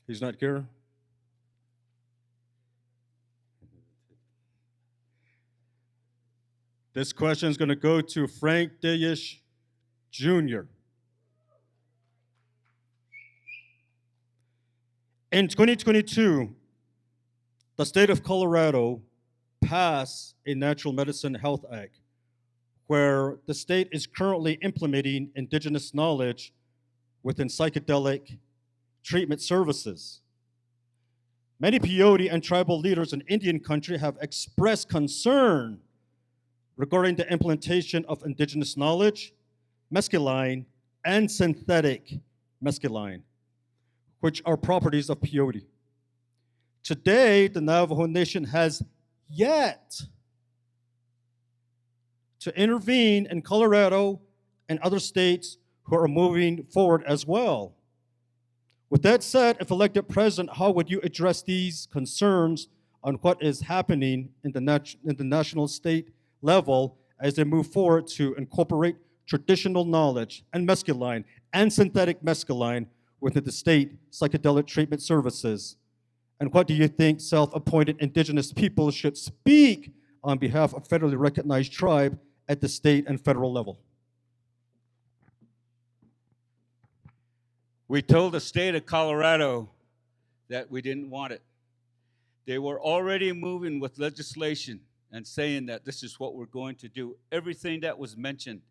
He's not here. This question is going to go to Frank Dayish Jr. In 2022, the state of Colorado passed a Natural Medicine Health Act where the state is currently implementing indigenous knowledge within psychedelic treatment services. Many peyote and tribal leaders in Indian country have expressed concern regarding the implementation of indigenous knowledge, mescaline, and synthetic mescaline, which are properties of peyote. Today, the Navajo Nation has yet to intervene in Colorado and other states who are moving forward as well. With that said, if elected president, how would you address these concerns on what is happening in the national state level as they move forward to incorporate traditional knowledge and mescaline and synthetic mescaline within the state psychedelic treatment services? And what do you think self-appointed indigenous people should speak on behalf of federally recognized tribe at the state and federal level?
We told the state of Colorado that we didn't want it. They were already moving with legislation and saying that this is what we're going to do, everything that was mentioned.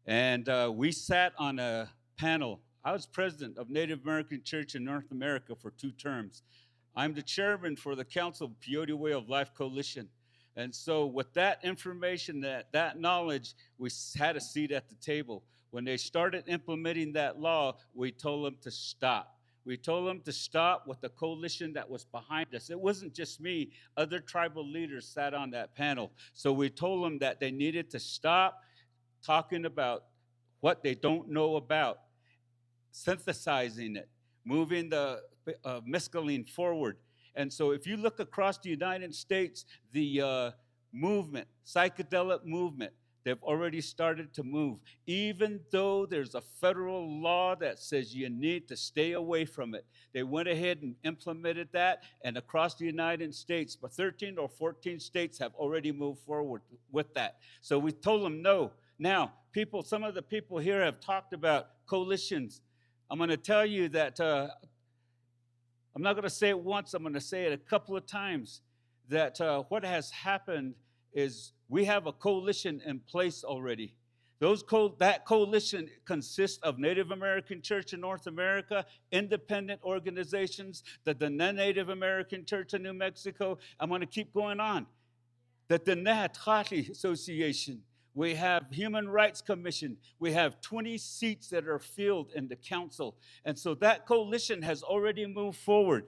And we sat on a panel. I was president of Native American Church in North America for 2 terms. I'm the chairman for the Council of Peyote Way of Life Coalition. And so with that information, that knowledge, we had a seat at the table. When they started implementing that law, we told them to stop. We told them to stop with the coalition that was behind us. It wasn't just me. Other tribal leaders sat on that panel. So we told them that they needed to stop talking about what they don't know about, synthesizing it, moving the mescaline forward. And so if you look across the United States, the movement, psychedelic movement, they've already started to move. Even though there's a federal law that says you need to stay away from it, they went ahead and implemented that, and across the United States, but 13 or 14 states have already moved forward with that. So we told them no. Now, some of the people here have talked about coalitions. I'm going to tell you that I'm not going to say it once, I'm going to say it a couple of times, that what has happened is we have a coalition in place already. That coalition consists of Native American Church in North America, independent organizations, the Native American Church in New Mexico. I'm going to keep going on. The Nahatati Association. We have Human Rights Commission. We have 20 seats that are filled in the council. And so that coalition has already moved forward.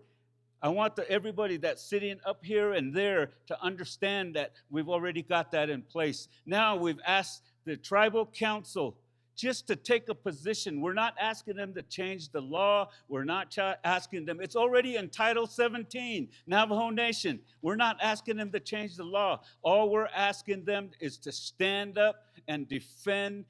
I want everybody that's sitting up here and there to understand that we've already got that in place. Now we've asked the tribal council just to take a position. We're not asking them to change the law. We're not asking them. It's already in Title 17, Navajo Nation. We're not asking them to change the law. All we're asking them is to stand up and defend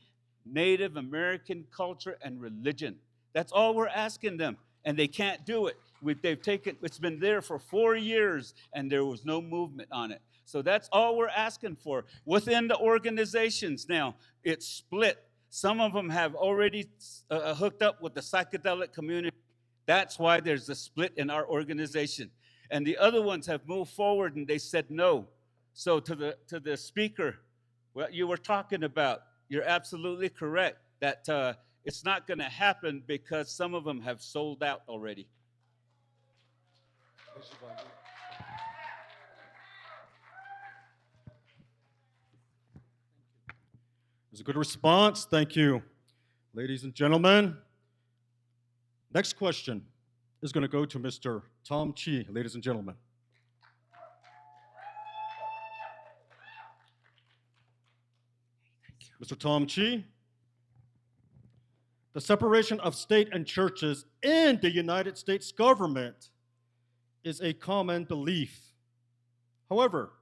Native American culture and religion. That's all we're asking them, and they can't do it. It's been there for 4 years, and there was no movement on it. So that's all we're asking for. Within the organizations now, it's split. Some of them have already hooked up with the psychedelic community. That's why there's a split in our organization. And the other ones have moved forward and they said no. So to the speaker, what you were talking about, you're absolutely correct that it's not going to happen because some of them have sold out already.
It was a good response. Thank you. Ladies and gentlemen, next question is going to go to Mr. Tom Chi, ladies and gentlemen. Mr. Tom Chi, the separation of state and churches in the United States government is a common belief. However,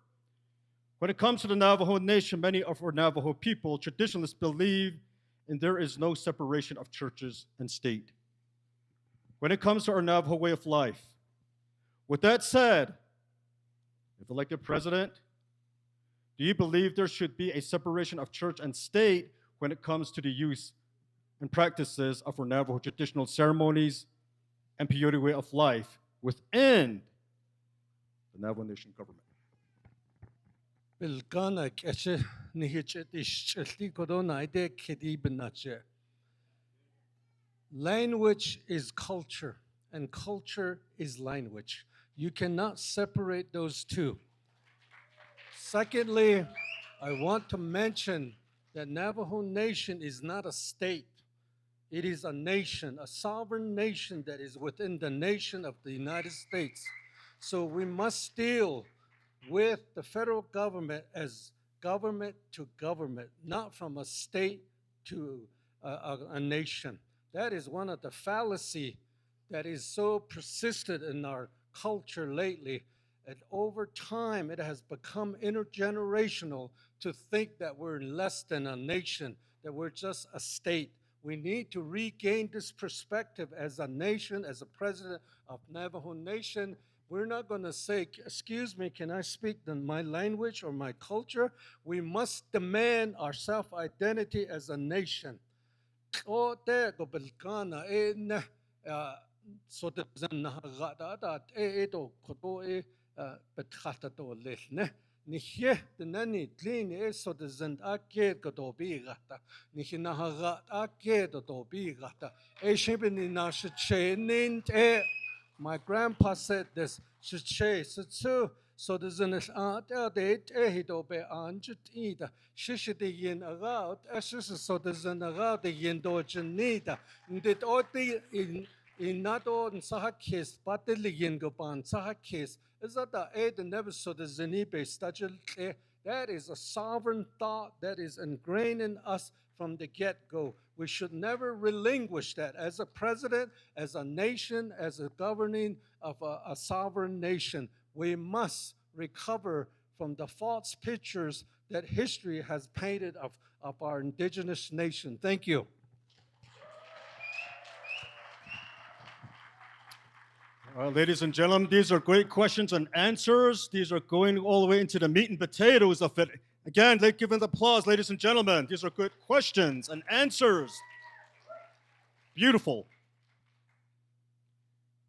when it comes to the Navajo Nation, many of our Navajo people, traditionalists, believe and there is no separation of churches and state. When it comes to our Navajo way of life, with that said, if elected president, do you believe there should be a separation of church and state when it comes to the use and practices of our Navajo traditional ceremonies and Peyote way of life within the Navajo Nation government?
Bilgana keche nihichet ishchilti kodona ide kedi benache. Language is culture, and culture is language. You cannot separate those two. Secondly, I want to mention that Navajo Nation is not a state. It is a nation, a sovereign nation that is within the nation of the United States. So we must deal with the federal government as government to government, not from a state to a nation. That is one of the fallacy that is so persistent in our culture lately. And over time, it has become intergenerational to think that we're less than a nation, that we're just a state. We need to regain this perspective as a nation, as a president of Navajo Nation. We're not going to say, excuse me, can I speak my language or my culture? We must demand our self-identity as a nation. So the Nihye the nani clean is so the zend ake godobi gata. Nihinahagat ake dodobi gata. A shipping in our shenin. My grandpa said this. She so the zenis art date ehidobe anjut ida. Shishiti yin around, ashes so the zen around the yin dojanida. Did all the in not all in Sahakis, but the yin goban Sahakis. Is that the aid and never so the zenibe stagel? That is a sovereign thought that is ingrained in us from the get-go. We should never relinquish that as a president, as a nation, as a governing of a sovereign nation. We must recover from the false pictures that history has painted of our indigenous nation. Thank you.
Ladies and gentlemen, these are great questions and answers. These are going all the way into the meat and potatoes of it. Again, let's give them the applause, ladies and gentlemen. These are good questions and answers. Beautiful.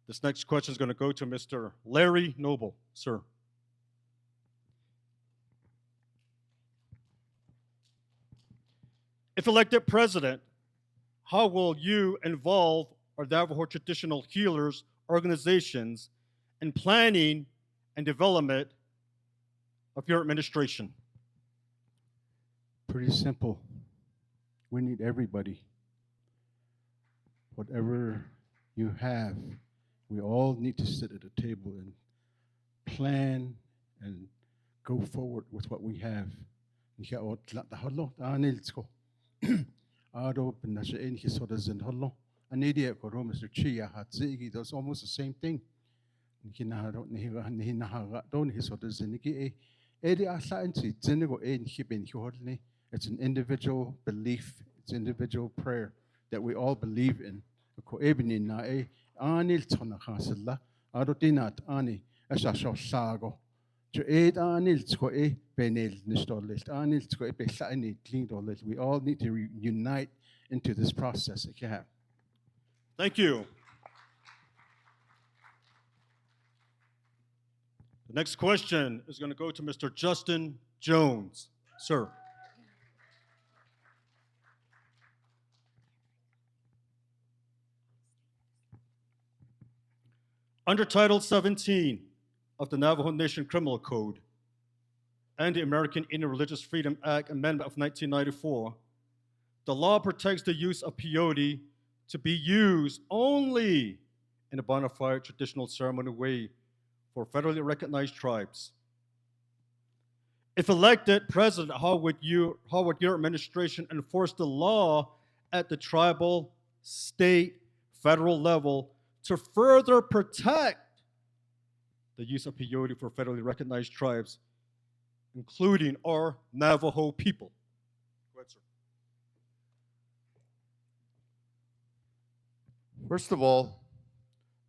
This next question is going to go to Mr. Larry Noble, sir. If elected president, how will you involve our Navajo traditional healers organizations in planning and development of your administration?
Pretty simple. We need everybody. Whatever you have, we all need to sit at a table and plan and go forward with what we have. Mr. Chia that's almost the same thing. It's an individual belief. It's individual prayer that we all believe in. Ko ebini na e anil tona khasilla aro tinat ani asa sago. Jo e anil tsko e benel nistolil anil tsko e besaini klingdolil. We all need to unite into this process.
Thank you. The next question is going to go to Mr. Justin Jones. Sir. Under Title 17 of the Navajo Nation Criminal Code and the American Indian Religious Freedom Act Amendment of 1994, the law protects the use of peyote to be used only in a bona fide traditional ceremony way for federally recognized tribes. If elected president, how would your administration enforce the law at the tribal, state, federal level to further protect the use of peyote for federally recognized tribes, including our Navajo people? Go ahead, sir.
First of all,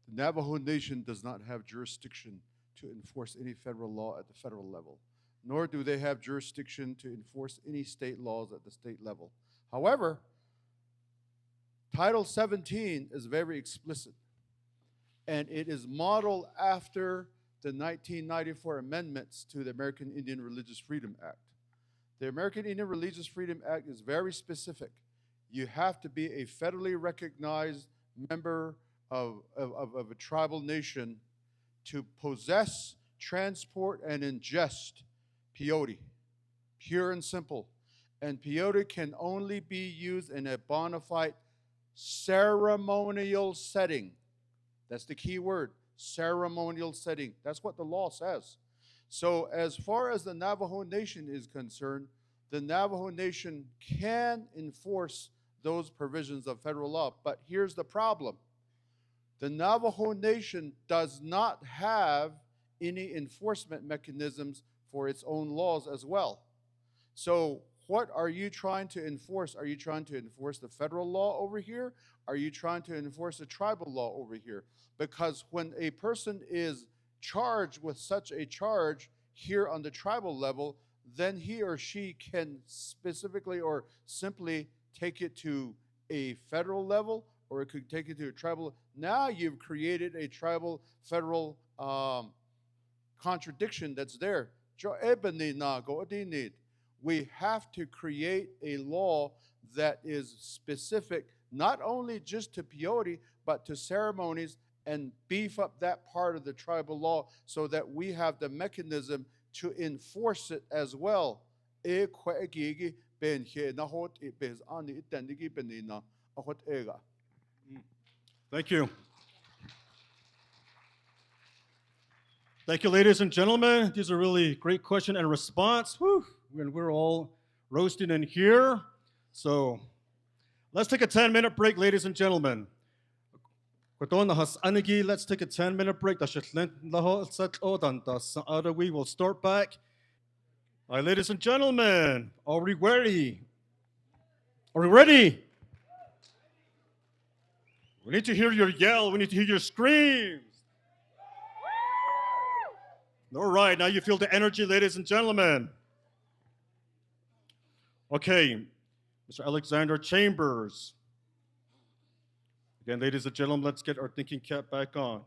the Navajo Nation does not have jurisdiction to enforce any federal law at the federal level, nor do they have jurisdiction to enforce any state laws at the state level. However, Title 17 is very explicit, and it is modeled after the 1994 amendments to the American Indian Religious Freedom Act. The American Indian Religious Freedom Act is very specific. You have to be a federally recognized member of a tribal nation to possess, transport, and ingest peyote, pure and simple. And peyote can only be used in a bona fide ceremonial setting. That's the key word, ceremonial setting. That's what the law says. So as far as the Navajo Nation is concerned, the Navajo Nation can enforce those provisions of federal law. But here's the problem. The Navajo Nation does not have any enforcement mechanisms for its own laws as well. So what are you trying to enforce? Are you trying to enforce the federal law over here? Are you trying to enforce the tribal law over here? Because when a person is charged with such a charge here on the tribal level, then he or she can specifically or simply take it to a federal level, or it could take it to a tribal. Now you've created a tribal federal contradiction that's there. We have to create a law that is specific not only just to peyote, but to ceremonies, and beef up that part of the tribal law so that we have the mechanism to enforce it as well.
Thank you. Thank you, ladies and gentlemen. These are really great question and response. Whew. And we're all roasting in here. So let's take a 10-minute break, ladies and gentlemen. Let's take a 10-minute break. We will start back. All right, ladies and gentlemen, are we ready? Are we ready? We need to hear your yell. We need to hear your screams. All right, now you feel the energy, ladies and gentlemen. Okay, Mr. Alexander Chambers. Again, ladies and gentlemen, let's get our thinking cap back on.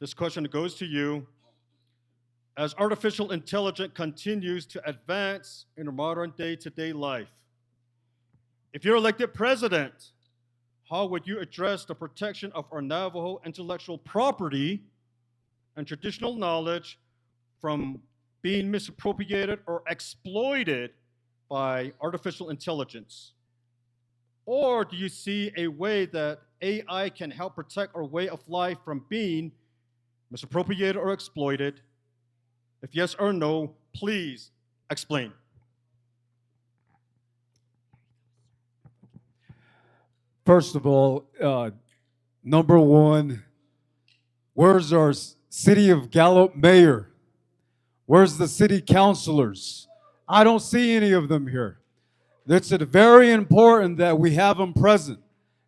This question goes to you. As artificial intelligence continues to advance in our modern day-to-day life, if you're elected president, how would you address the protection of our Navajo intellectual property and traditional knowledge from being misappropriated or exploited by artificial intelligence? Or do you see a way that AI can help protect our way of life from being misappropriated or exploited? If yes or no, please explain.
First of all, number one, where's our city of Gallup mayor? Where's the city councilors? I don't see any of them here. It's very important that we have them present.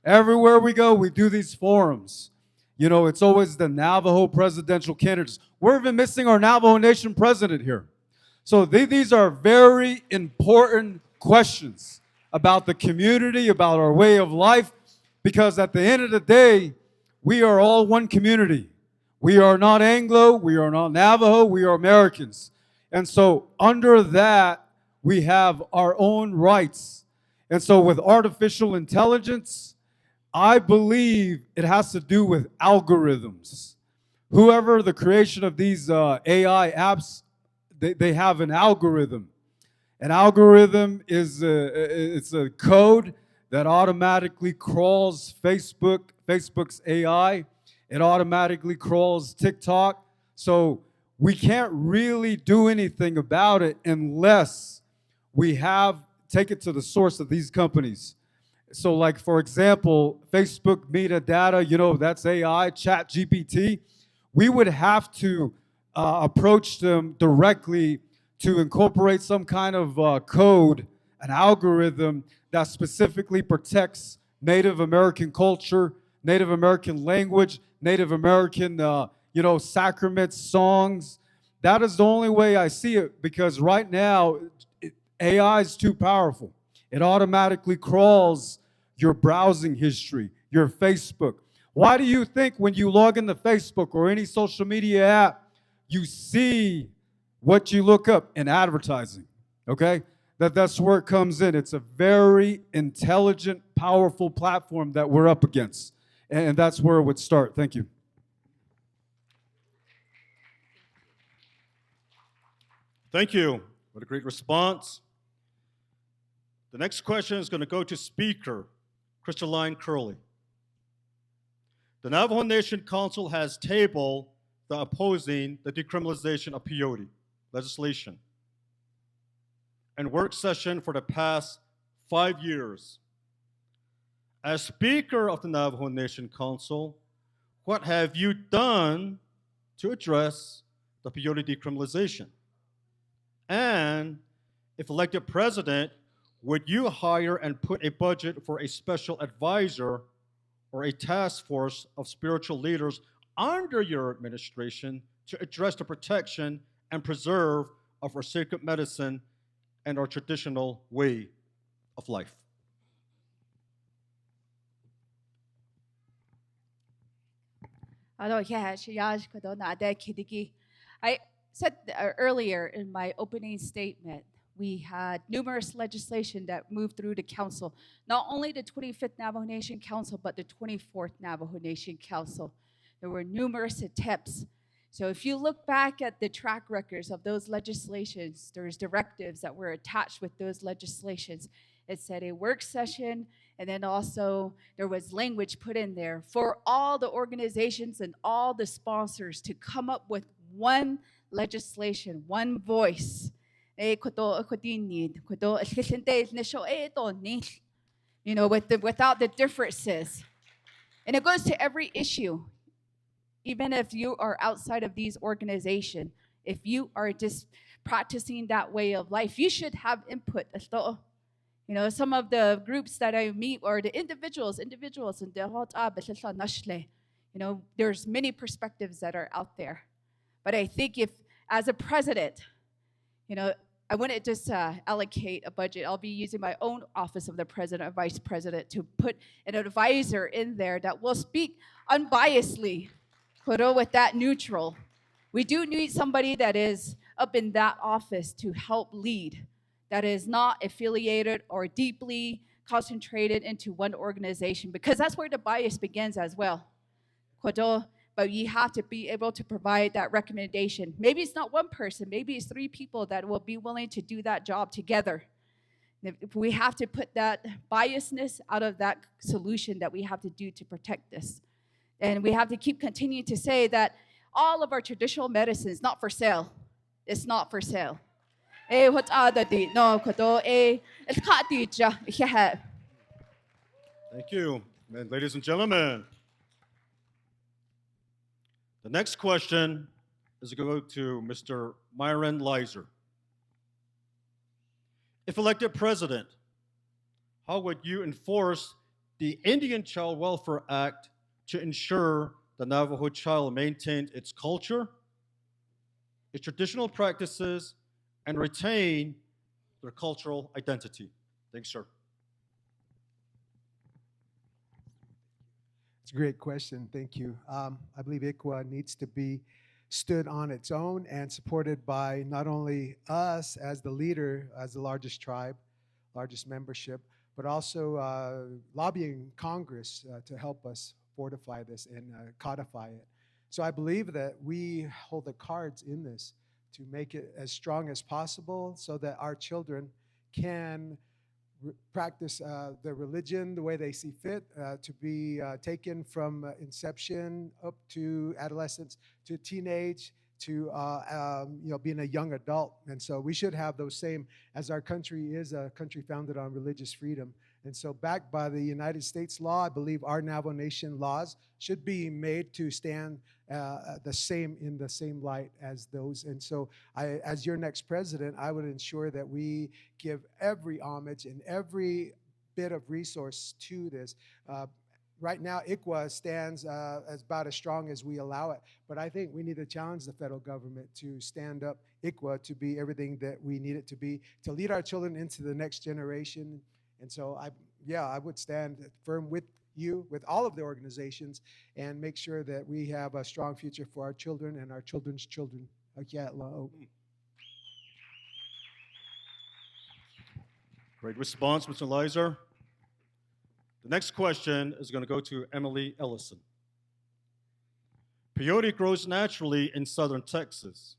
Everywhere we go, we do these forums. You know, it's always the Navajo presidential candidates. We're even missing our Navajo Nation president here. So these are very important questions about the community, about our way of life, because at the end of the day, we are all one community. We are not Anglo, we are not Navajo, we are Americans. And so under that, we have our own rights. And so with artificial intelligence, I believe it has to do with algorithms. Whoever the creation of these AI apps, they have an algorithm. An algorithm is it's a code that automatically crawls Facebook's AI. It automatically crawls TikTok. So we can't really do anything about it unless we take it to the source of these companies. So like, for example, Facebook metadata, you know, that's AI, ChatGPT. We would have to approach them directly to incorporate some kind of code, an algorithm that specifically protects Native American culture, Native American language, Native American, you know, sacraments, songs. That is the only way I see it, because right now, AI is too powerful. It automatically crawls your browsing history, your Facebook. Why do you think when you log into Facebook or any social media app, you see what you look up in advertising, okay? That's where it comes in. It's a very intelligent, powerful platform that we're up against. And that's where it would start. Thank you.
Thank you. What a great response. The next question is going to go to Speaker Crystalline Curley. The Navajo Nation Council has tabled the opposing the decriminalization of peyote legislation and work session for the past 5 years. As Speaker of the Navajo Nation Council, what have you done to address the peyote decriminalization? And if elected president, would you hire and put a budget for a special advisor or a task force of spiritual leaders under your administration to address the protection and preserve of our sacred medicine and our traditional way of life?
I said earlier in my opening statement, we had numerous legislation that moved through the council, not only the 25th Navajo Nation Council, but the 24th Navajo Nation Council. There were numerous attempts. So if you look back at the track records of those legislations, there's directives that were attached with those legislations. It said a work session, and then also there was language put in there for all the organizations and all the sponsors to come up with one legislation, one voice. You know, without the differences. And it goes to every issue. Even if you are outside of these organizations, if you are just practicing that way of life, you should have input. You know, some of the groups that I meet are the individuals, and you know, there's many perspectives that are out there. But I think if, as a president, you know, I wouldn't just allocate a budget. I'll be using my own office of the president or vice president to put an advisor in there that will speak unbiasedly, with that neutral. We do need somebody that is up in that office to help lead, that is not affiliated or deeply concentrated into one organization, because that's where the bias begins as well. But you have to be able to provide that recommendation. Maybe it's not one person, maybe it's 3 people that will be willing to do that job together. If we have to put that biasness out of that solution that we have to do to protect this. And we have to keep continuing to say that all of our traditional medicine is not for sale. It's not for sale.
Thank you. And ladies and gentlemen, the next question is going to go to Mr. Myron Lizer. If elected president, how would you enforce the Indian Child Welfare Act to ensure the Navajo child maintains its culture, its traditional practices, and retain their cultural identity? Thanks, sir.
It's a great question. Thank you. I believe ICWA needs to be stood on its own and supported by not only us as the leader, as the largest tribe, largest membership, but also lobbying Congress to help us fortify this and codify it. So I believe that we hold the cards in this to make it as strong as possible so that our children can practice their religion the way they see fit, to be taken from inception up to adolescence, to teenage, to being a young adult. And so we should have those same, as our country is a country founded on religious freedom. And so backed by the United States law, I believe our Navajo Nation laws should be made to stand in the same light as those. And so as your next president, I would ensure that we give every homage and every bit of resource to this. Right now, ICWA stands as about as strong as we allow it. But I think we need to challenge the federal government to stand up ICWA to be everything that we need it to be, to lead our children into the next generation. And so I would stand firm with you, with all of the organizations, and make sure that we have a strong future for our children and our children's children.
Great response, Mr. Lizer. The next question is going to go to Emily Ellison. Peyote grows naturally in southern Texas.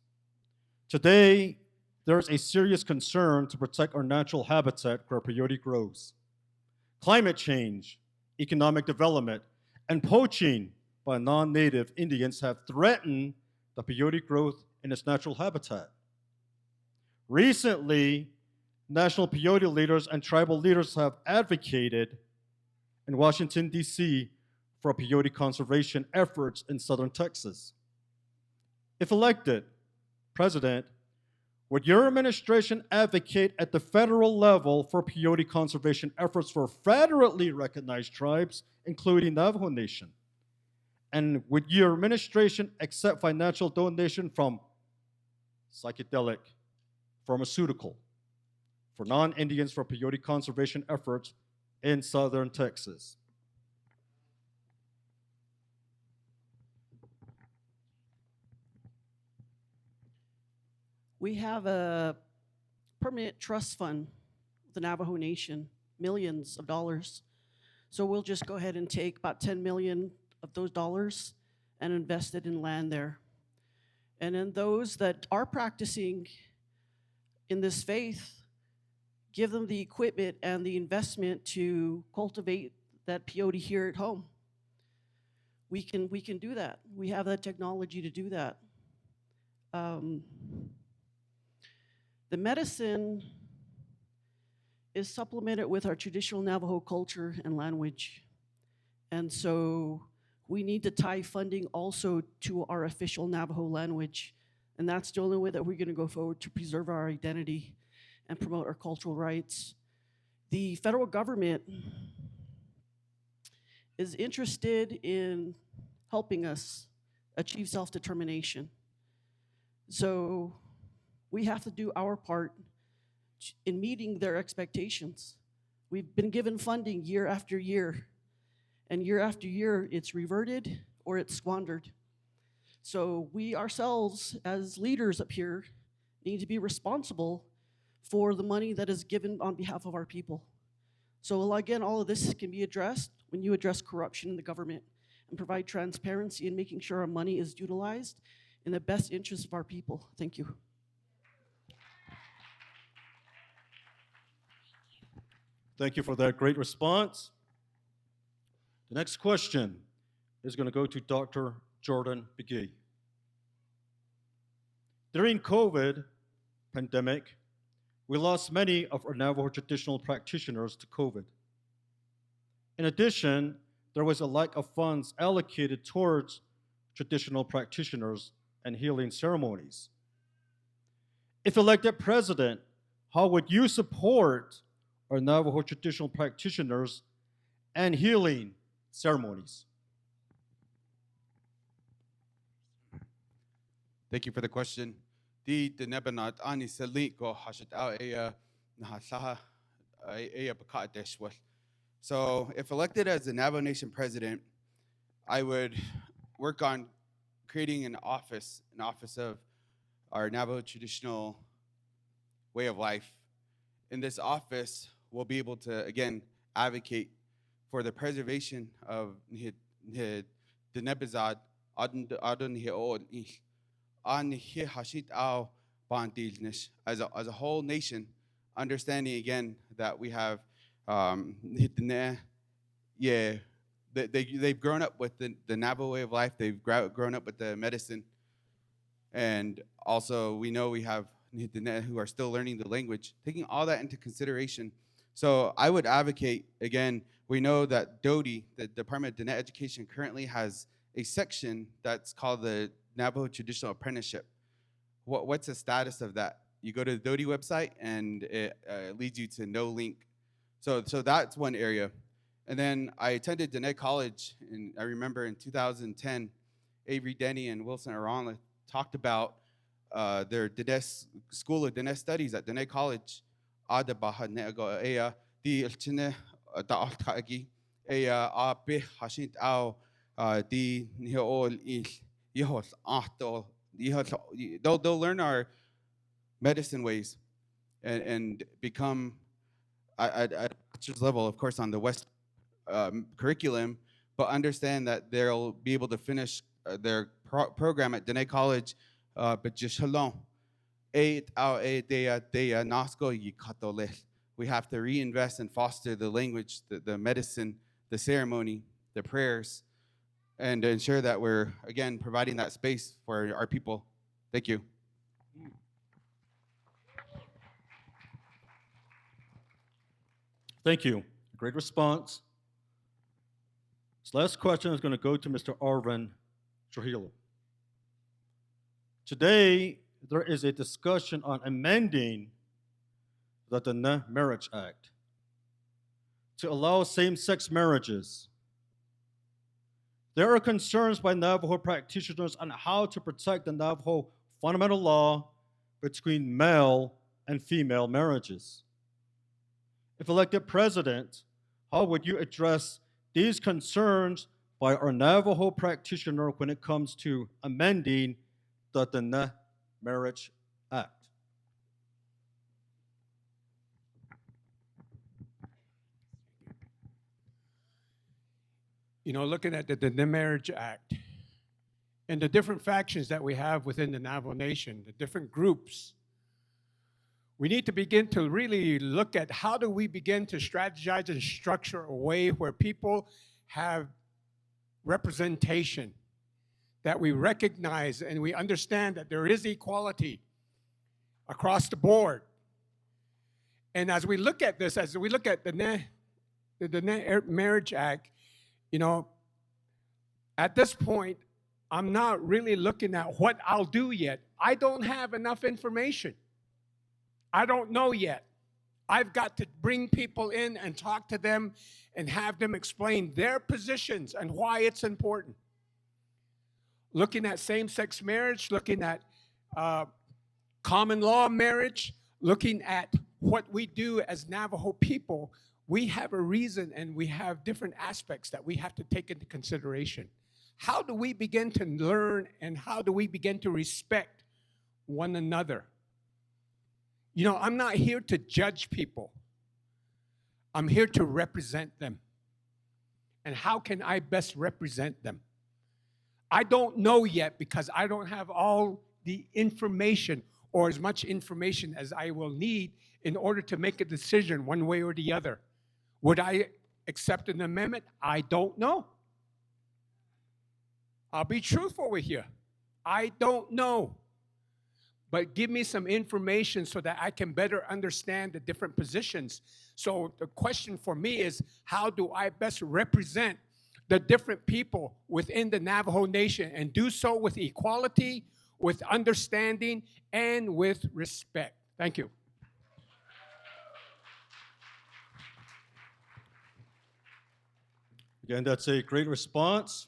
Today, there is a serious concern to protect our natural habitat where peyote grows. Climate change, economic development, and poaching by non-native Indians have threatened the peyote growth in its natural habitat. Recently, national peyote leaders and tribal leaders have advocated in Washington, D.C. for peyote conservation efforts in southern Texas. If elected president, would your administration advocate at the federal level for peyote conservation efforts for federally recognized tribes, including Navajo Nation? And would your administration accept financial donation from psychedelic, pharmaceutical, for non-Indians for peyote conservation efforts in southern Texas?
We have a permanent trust fund, the Navajo Nation, millions of dollars. So we'll just go ahead and take about 10 million of those dollars and invest it in land there. And then those that are practicing in this faith, give them the equipment and the investment to cultivate that peyote here at home. We can do that. We have that technology to do that. The medicine is supplemented with our traditional Navajo culture and language. And so we need to tie funding also to our official Navajo language. And that's the only way that we're going to go forward to preserve our identity and promote our cultural rights. The federal government is interested in helping us achieve self-determination. So we have to do our part in meeting their expectations. We've been given funding year after year, and year after year, it's reverted or it's squandered. So we ourselves, as leaders up here, need to be responsible for the money that is given on behalf of our people. So again, all of this can be addressed when you address corruption in the government and provide transparency in making sure our money is utilized in the best interest of our people. Thank you.
Thank you for that great response. The next question is going to go to Dr. Jordan Begay. During COVID pandemic, we lost many of our Navajo traditional practitioners to COVID. In addition, there was a lack of funds allocated towards traditional practitioners and healing ceremonies? If elected president, how would you support our Navajo traditional practitioners and healing ceremonies?
Thank you for the question. The nebanat ani selit go hashit out nahasaha bakadeshwal. So if elected as the Navajo Nation president, I would work on creating an office of our Navajo traditional way of life. In this office, we'll be able to, again, advocate for the preservation of the Nebazad Adon as a whole nation, understanding again that we have they've grown up with the Navajo way of life. They've grown up with the medicine, and also we know we have who are still learning the language. Taking all that into consideration, so I would advocate again. We know that DOTI, the Department of Diné Education, currently has a section that's called the Navajo Traditional Apprenticeship. What's the status of that? You go to the DOTI website and it leads you to no link. So that's one area. And then I attended Diné College, and I remember in 2010, Avery Denny and Wilson Aranla talked about their Diné School of Diné Studies at Diné College. They'll learn our medicine ways and become at a bachelor's level, of course, on the West curriculum, but understand that they'll be able to finish their program at Diné College, but just alone. We have to reinvest and foster the language, the medicine, the ceremony, the prayers, and ensure that we're, again, providing that space for our people. Thank you.
Thank you. Great response. This last question is going to go to Mr. Arvin Trujillo. Today, there is a discussion on amending the Diné Marriage Act to allow same-sex marriages. There are concerns by Navajo practitioners on how to protect the Navajo fundamental law between male and female marriages. If elected president, how would you address these concerns by our Navajo practitioner when it comes to amending the Diné Marriage Act?
You know, looking at the Marriage Act and the different factions that we have within the Navajo Nation, the different groups, we need to begin to really look at how do we begin to strategize and structure a way where people have representation, that we recognize and we understand that there is equality across the board. And as we look at this, as we look at the Marriage Act, you know, at this point, I'm not really looking at what I'll do yet. I don't have enough information. I don't know yet. I've got to bring people in and talk to them and have them explain their positions and why it's important. Looking at same-sex marriage, looking at common law marriage, looking at what we do as Navajo people, we have a reason and we have different aspects that we have to take into consideration. How do we begin to learn and how do we begin to respect one another? You know, I'm not here to judge people. I'm here to represent them. And how can I best represent them? I don't know yet because I don't have all the information or as much information as I will need in order to make a decision one way or the other. Would I accept an amendment? I don't know. I'll be truthful with you. I don't know. But give me some information so that I can better understand the different positions. So the question for me is, how do I best represent the different people within the Navajo Nation and do so with equality, with understanding, and with respect. Thank you.
Again, that's a great response.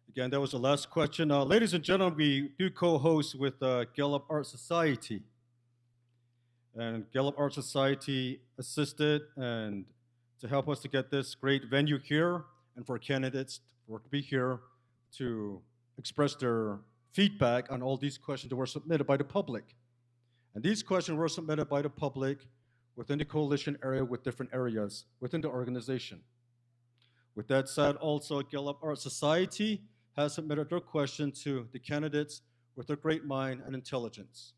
Again, that was the last question. Ladies and gentlemen, we do co-host with Gallup Art Society. And Gallup Art Society assisted and to help us to get this great venue here and for candidates to be here to express their feedback on all these questions that were submitted by the public. And these questions were submitted by the public within the coalition area with different areas within the organization. With that said, also Gallup Art Society has submitted their question to the candidates with their great mind and intelligence.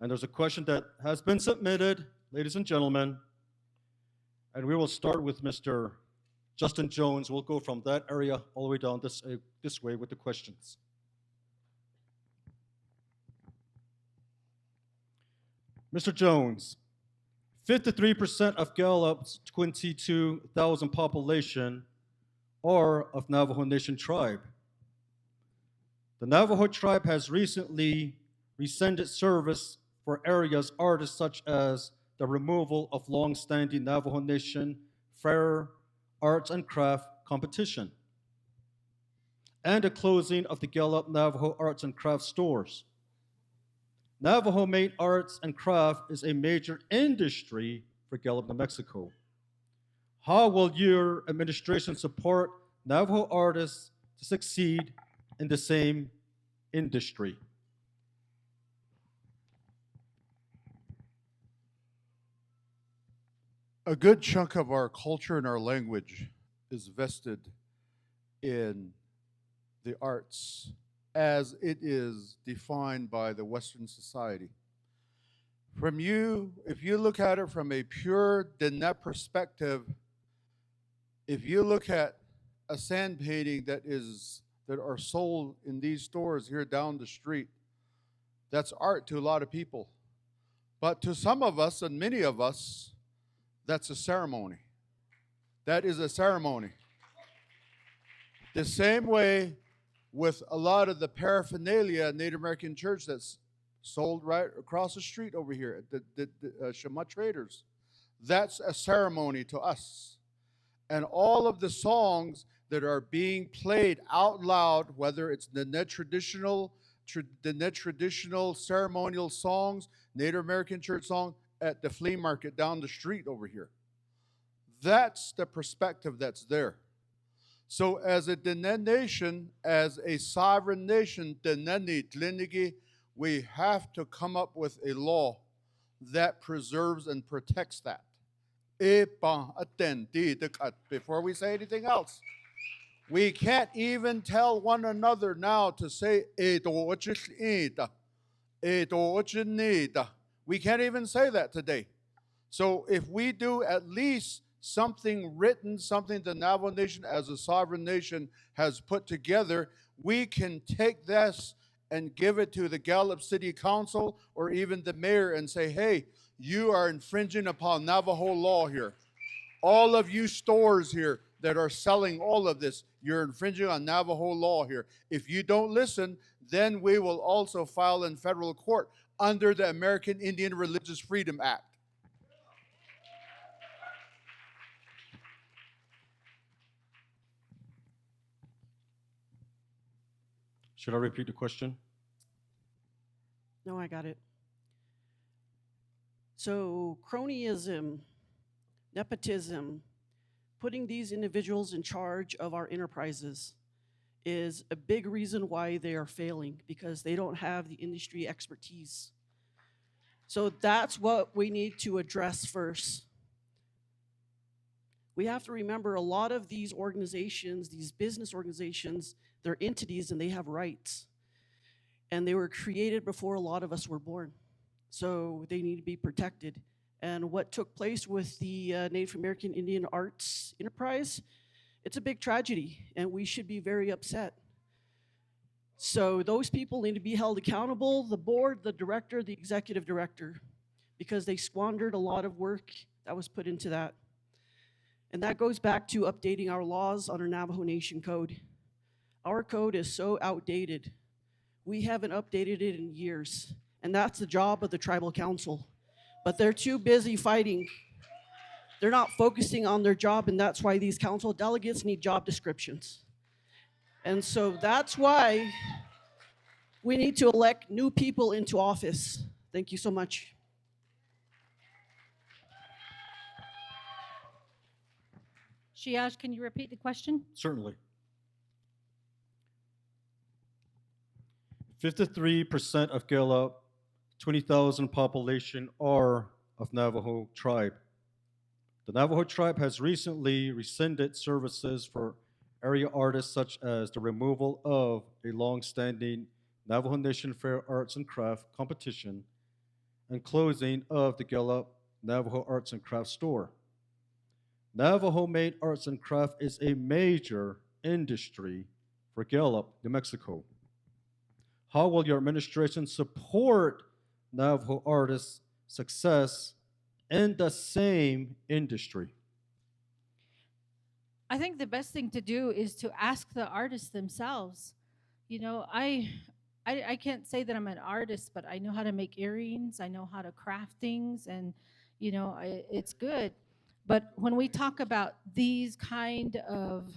And there's a question that has been submitted, ladies and gentlemen, and we will start with Mr. Justin Jones. We'll go from that area all the way down this way with the questions. Mr. Jones, 53% of Gallup's 22,000 population are of Navajo Nation tribe. The Navajo tribe has recently rescinded service for areas artists such as the removal of long-standing Navajo Nation fair arts and craft competition and the closing of the Gallup Navajo Arts and Crafts stores. Navajo-made arts and craft is a major industry for Gallup, New Mexico. How will your administration support Navajo artists to succeed in the same industry?
A good chunk of our culture and our language is vested in the arts as it is defined by the Western society. If you look at it from a pure Diné perspective, if you look at a sand painting that are sold in these stores here down the street, that's art to a lot of people. But to some of us and many of us, that's a ceremony. That is a ceremony. The same way with a lot of the paraphernalia at Native American church that's sold right across the street over here at the Shema Traders. That's a ceremony to us. And all of the songs that are being played out loud, whether it's the net traditional ceremonial songs, Native American church song, at the flea market down the street over here. That's the perspective that's there. So as a Diné nation, as a sovereign nation, we have to come up with a law that preserves and protects that. Before we say anything else, we can't even tell one another now to say, we can't even say that today. So if we do at least something written, something the Navajo Nation as a sovereign nation has put together, we can take this and give it to the Gallup City Council or even the mayor and say, hey, you are infringing upon Navajo law here. All of you stores here that are selling all of this, you're infringing on Navajo law here. If you don't listen, then we will also file in federal court under the American Indian Religious Freedom Act.
Should I repeat the question?
No, I got it. So cronyism, nepotism, putting these individuals in charge of our enterprises is a big reason why they are failing, because they don't have the industry expertise. So that's what we need to address first. We have to remember a lot of these organizations, these business organizations, they're entities and they have rights. And they were created before a lot of us were born. So they need to be protected. And what took place with the Native American Indian Arts Enterprise, it's a big tragedy, and we should be very upset. So those people need to be held accountable, the board, the director, the executive director, because they squandered a lot of work that was put into that. And that goes back to updating our laws on our Navajo Nation code. Our code is so outdated. We haven't updated it in years, and that's the job of the tribal council. But they're too busy fighting. They're not focusing on their job, and that's why these council delegates need job descriptions. And so that's why we need to elect new people into office. Thank you so much.
Shiaj, can you repeat the question?
Certainly. 53% of Gallup, 20,000 population are of Navajo tribe. The Navajo tribe has recently rescinded services for area artists such as the removal of a long-standing Navajo Nation Fair Arts and Craft competition and closing of the Gallup Navajo Arts and Craft store. Navajo-made arts and craft is a major industry for Gallup, New Mexico. How will your administration support Navajo artists' success in the same industry?
I think the best thing to do is to ask the artists themselves. You know, I can't say that I'm an artist, but I know how to make earrings. I know how to craft things, and you know, it's good. But when we talk about these kind of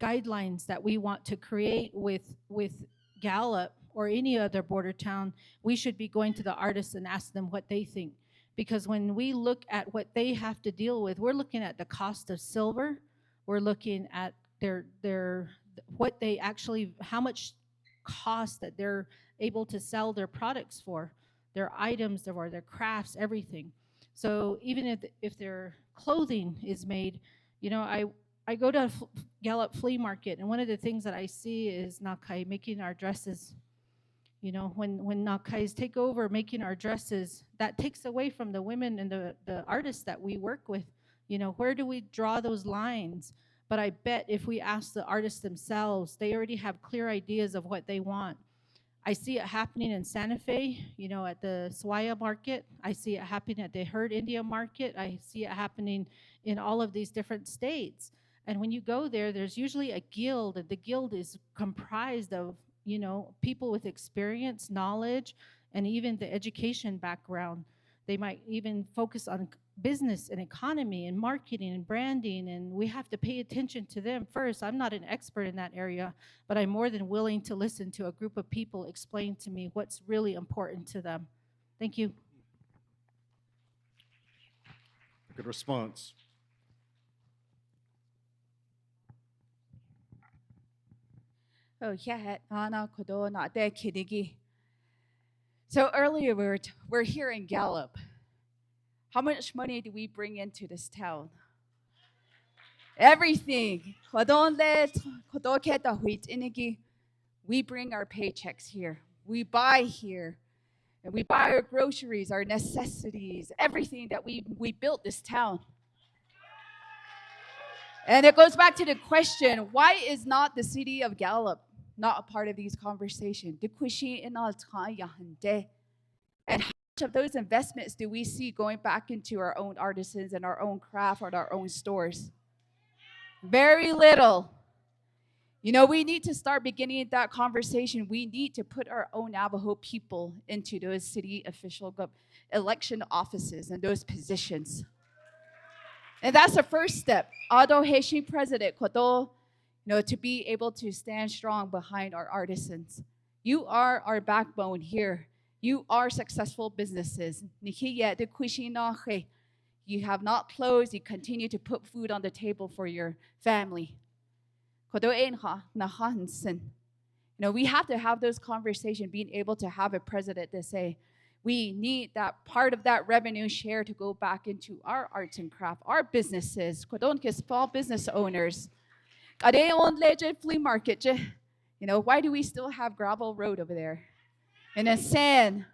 guidelines that we want to create with Gallup or any other border town, we should be going to the artists and ask them what they think. Because when we look at what they have to deal with, we're looking at the cost of silver, we're looking at their what they actually, how much cost that they're able to sell their products for, their items, their crafts, everything. So even if their clothing is made, you know, I go to Gallup flea market, and one of the things that I see is Nakai making our dresses. You know, when Nakais take over making our dresses, that takes away from the women and the artists that we work with. You know, where do we draw those lines? But I bet if we ask the artists themselves, they already have clear ideas of what they want. I see it happening in Santa Fe, you know, at the Swaya market. I see it happening at the Herd India market. I see it happening in all of these different states. And when you go there, there's usually a guild, and the guild is comprised of, you know, people with experience, knowledge, and even the education background. They might even focus on business and economy and marketing and branding, and we have to pay attention to them first. I'm not an expert in that area, but I'm more than willing to listen to a group of people explain to me what's really important to them. Thank you.
Good response.
Oh, yeah, Anna Kodo not there, Kidigi. So earlier we're here in Gallup. How much money do we bring into this town? Everything. We bring our paychecks here. We buy here. And we buy our groceries, our necessities, everything that we built this town. And it goes back to the question, why is not the city of Gallup not a part of these conversations? And how much of those investments do we see going back into our own artisans and our own craft or our own stores? Very little. You know, we need to start beginning that conversation. We need to put our own Navajo people into those city official election offices and those positions. And that's the first step. Ado Haitian president, Kodo, you know, to be able to stand strong behind our artisans. You are our backbone here. You are successful businesses. You have not closed. You continue to put food on the table for your family. You know, we have to have those conversations, being able to have a president to say, we need that part of that revenue share to go back into our arts and craft, our businesses, small business owners. Flea market. You know, why do we still have gravel road over there? And then sand.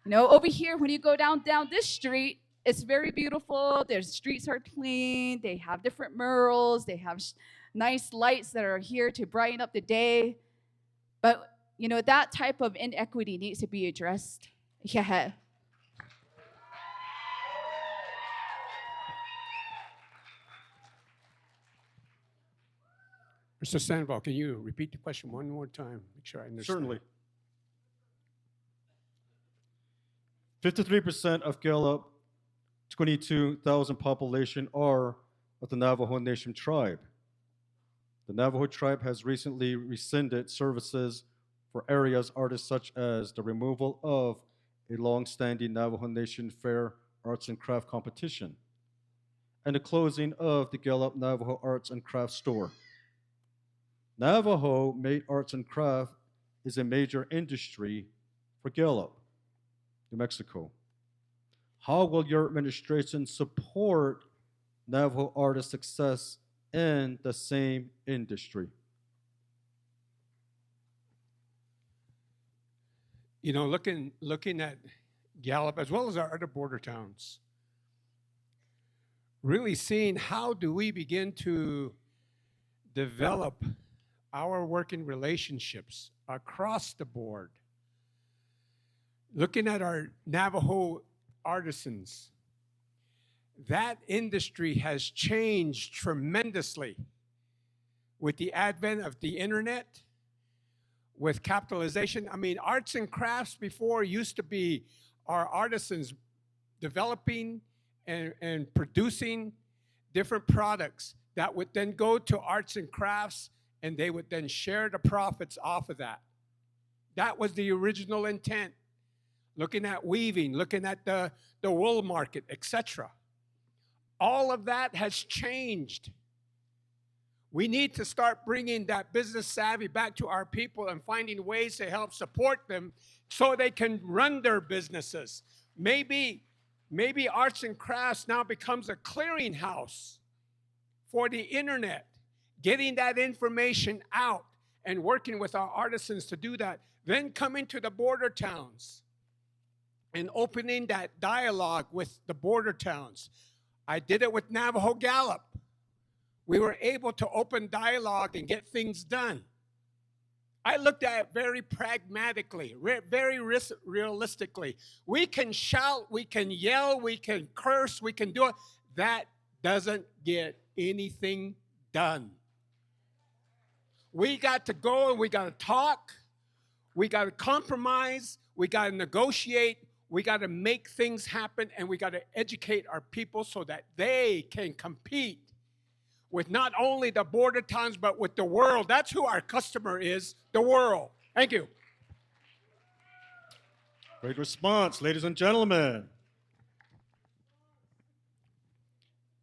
You know, over here, when you go down this street, it's very beautiful. Their streets are clean. They have different murals. They have nice lights that are here to brighten up the day. But, you know, that type of inequity needs to be addressed. Yeah.
Mr. Sandoval, can you repeat the question one more time? Make sure I understand.
Certainly. 53% of Gallup 22,000 population are of the Navajo Nation tribe. The Navajo tribe has recently rescinded services for areas artists such as the removal of a long-standing Navajo Nation fair arts and craft competition and the closing of the Gallup Navajo Arts and Craft store. Navajo made arts and craft is a major industry for Gallup, New Mexico. How will your administration support Navajo artist success in the same industry?
You know, looking at Gallup as well as our other border towns, really seeing how do we begin to develop our working relationships across the board. Looking at our Navajo artisans, that industry has changed tremendously with the advent of the internet, with capitalization. I mean, arts and crafts before used to be our artisans developing and producing different products that would then go to arts and crafts, and they would then share the profits off of that. That was the original intent. Looking at weaving, looking at the wool market, etc. All of that has changed. We need to start bringing that business savvy back to our people and finding ways to help support them so they can run their businesses. Maybe arts and crafts now becomes a clearinghouse for the internet, getting that information out and working with our artisans to do that. Then coming to the border towns and opening that dialogue with the border towns. I did it with Navajo Gallup. We were able to open dialogue and get things done. I looked at it very pragmatically, very realistically. We can shout, we can yell, we can curse, we can do it. That doesn't get anything done. We got to go and we got to talk. We got to compromise. We got to negotiate. We got to make things happen, and we got to educate our people so that they can compete with not only the border towns, but with the world. That's who our customer is, the world. Thank you.
Great response, ladies and gentlemen.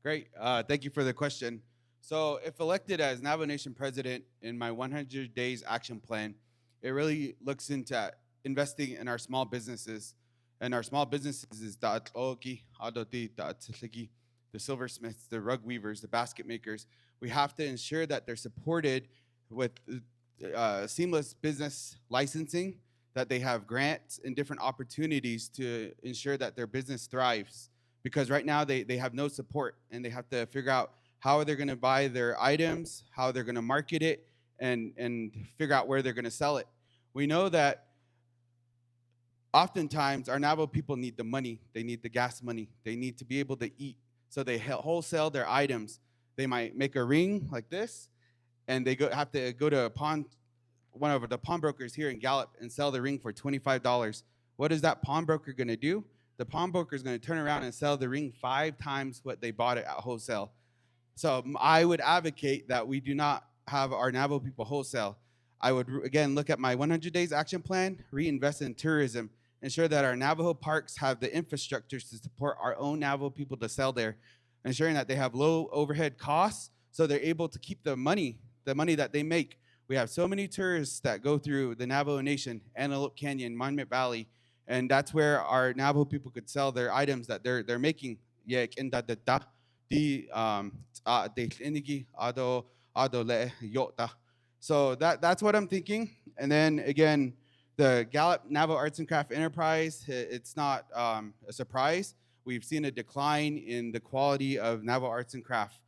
Great. Thank you for the question. So if elected as Navajo Nation president in my 100 days action plan, it really looks into investing in our small businesses. And our small businesses is the silversmiths, the rug weavers, the basket makers. We have to ensure that they're supported with seamless business licensing, that they have grants and different opportunities to ensure that their business thrives. Because right now they have no support, and they have to figure out how they're going to buy their items, how they're going to market it, and figure out where they're going to sell it. We know that oftentimes our Navajo people need the money. They need the gas money. They need to be able to eat. So they wholesale their items. They might make a ring like this, and they have to go to one of the pawnbrokers here in Gallup and sell the ring for $25. What is that pawnbroker going to do? The pawnbroker is going to turn around and sell the ring 5 times what they bought it at wholesale. So I would advocate that we do not have our Navajo people wholesale. I would, again, look at my 100 days action plan, reinvest in tourism, ensure that our Navajo parks have the infrastructures to support our own Navajo people to sell there, ensuring that they have low overhead costs so they're able to keep the money that they make. We have so many tourists that go through the Navajo Nation, Antelope Canyon, Monument Valley, and that's where our Navajo people could sell their items that they're making. So that's what I'm thinking. And then again, the Gallup Navajo Arts and Craft Enterprise, it's not a surprise. We've seen a decline in the quality of Navajo Arts and Craft.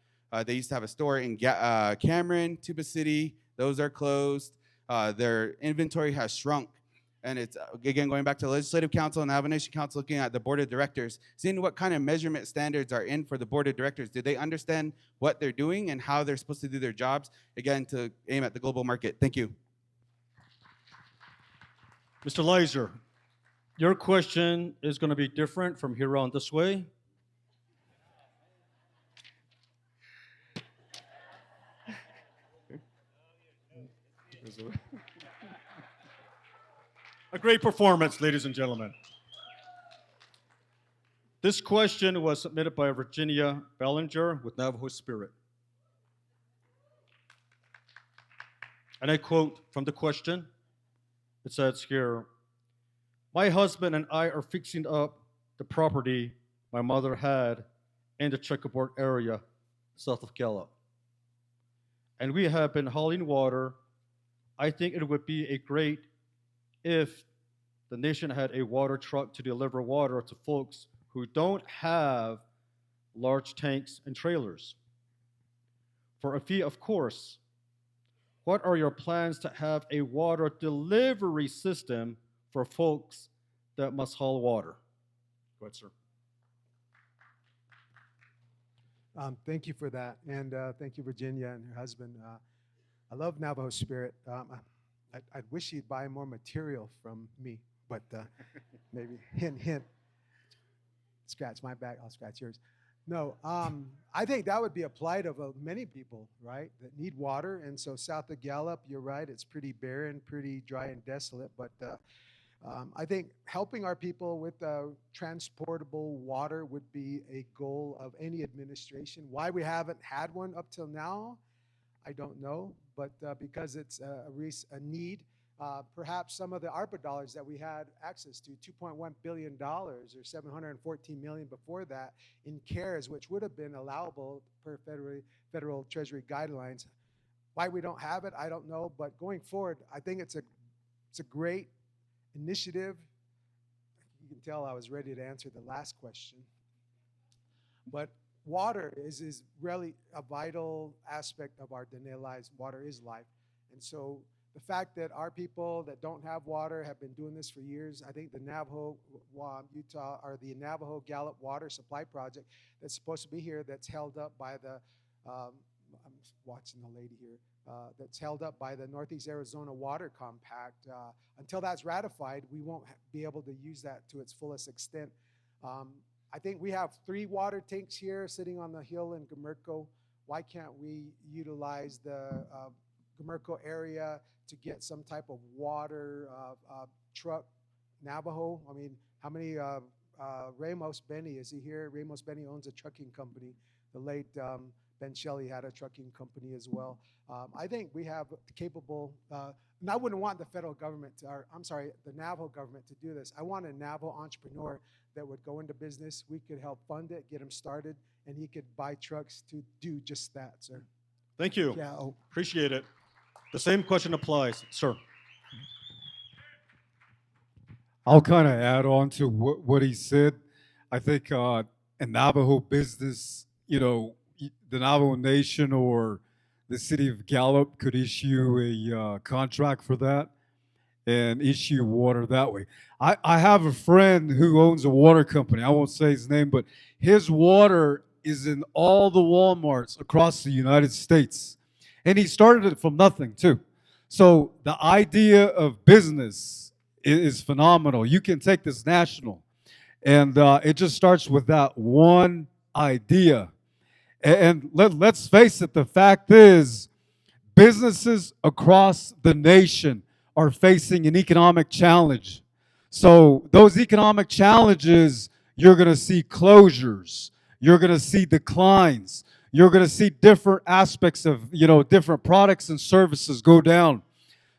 They used to have a store in Cameron, Tuba City. Those are closed. Their inventory has shrunk. And it's, again, going back to the Legislative Council and Navajo Nation Council, looking at the Board of Directors, seeing what kind of measurement standards are in for the Board of Directors. Do they understand what they're doing and how they're supposed to do their jobs, again, to aim at the global market? Thank you.
Mr. Leiser, your question is going to be different from here on this way. A great performance, ladies and gentlemen. This question was submitted by Virginia Bellinger with Navajo Spirit. And I quote from the question. It says here, my husband and I are fixing up the property my mother had in the checkerboard area south of Gallup. And we have been hauling water. I think it would be a great if the nation had a water truck to deliver water to folks who don't have large tanks and trailers. For a fee, of course. What are your plans to have a water delivery system for folks that must haul water? Go ahead, sir.
Thank you for that, and thank you, Virginia and her husband. I love Navajo Spirit. I'd wish he'd buy more material from me, but maybe hint, hint. Scratch my back, I'll scratch yours. No, I think that would be a plight of many people, right, that need water. And so south of Gallup, you're right, it's pretty barren, pretty dry and desolate. But I think helping our people with transportable water would be a goal of any administration. Why we haven't had one up till now, I don't know. But because it's a need, perhaps some of the ARPA dollars that we had access to, $2.1 billion or $714 million before that in CARES, which would have been allowable per federal Treasury guidelines. Why we don't have it, I don't know. But going forward, I think it's a great initiative. You can tell I was ready to answer the last question. But water is really a vital aspect of our Dene lives. Water is life. And so the fact that our people that don't have water have been doing this for years, I think the Navajo, Utah, or the Navajo Gallup Water Supply Project that's supposed to be here, that's held up by the, I'm watching the lady here, that's held up by the Northeast Arizona Water Compact. Until that's ratified, we won't be able to use that to its fullest extent. I think we have 3 water tanks here sitting on the hill in Gamerco. Why can't we utilize the Gamerco area to get some type of water truck? Navajo, I mean, how many, Ramos Benny, is he here? Ramos Benny owns a trucking company. The late Ben Shelley had a trucking company as well. I think we have capable, and I wouldn't want the federal government, the Navajo government to do this. I want a Navajo entrepreneur that would go into business. We could help fund it, get him started, and he could buy trucks to do just that, sir.
Thank you.
Yeah.
Appreciate it. The same question applies, sir.
I'll kind of add on to what he said. I think in Navajo business, you know, the Navajo Nation or the city of Gallup could issue a contract for that and issue water that way. I have a friend who owns a water company. I won't say his name, but his water is in all the Walmarts across the United States. And he started it from nothing, too. So the idea of business is phenomenal. You can take this national. And it just starts with that one idea. And let's face it, the fact is, businesses across the nation are facing an economic challenge. So those economic challenges, you're going to see closures. You're going to see declines. You're going to see different aspects of, different products and services go down.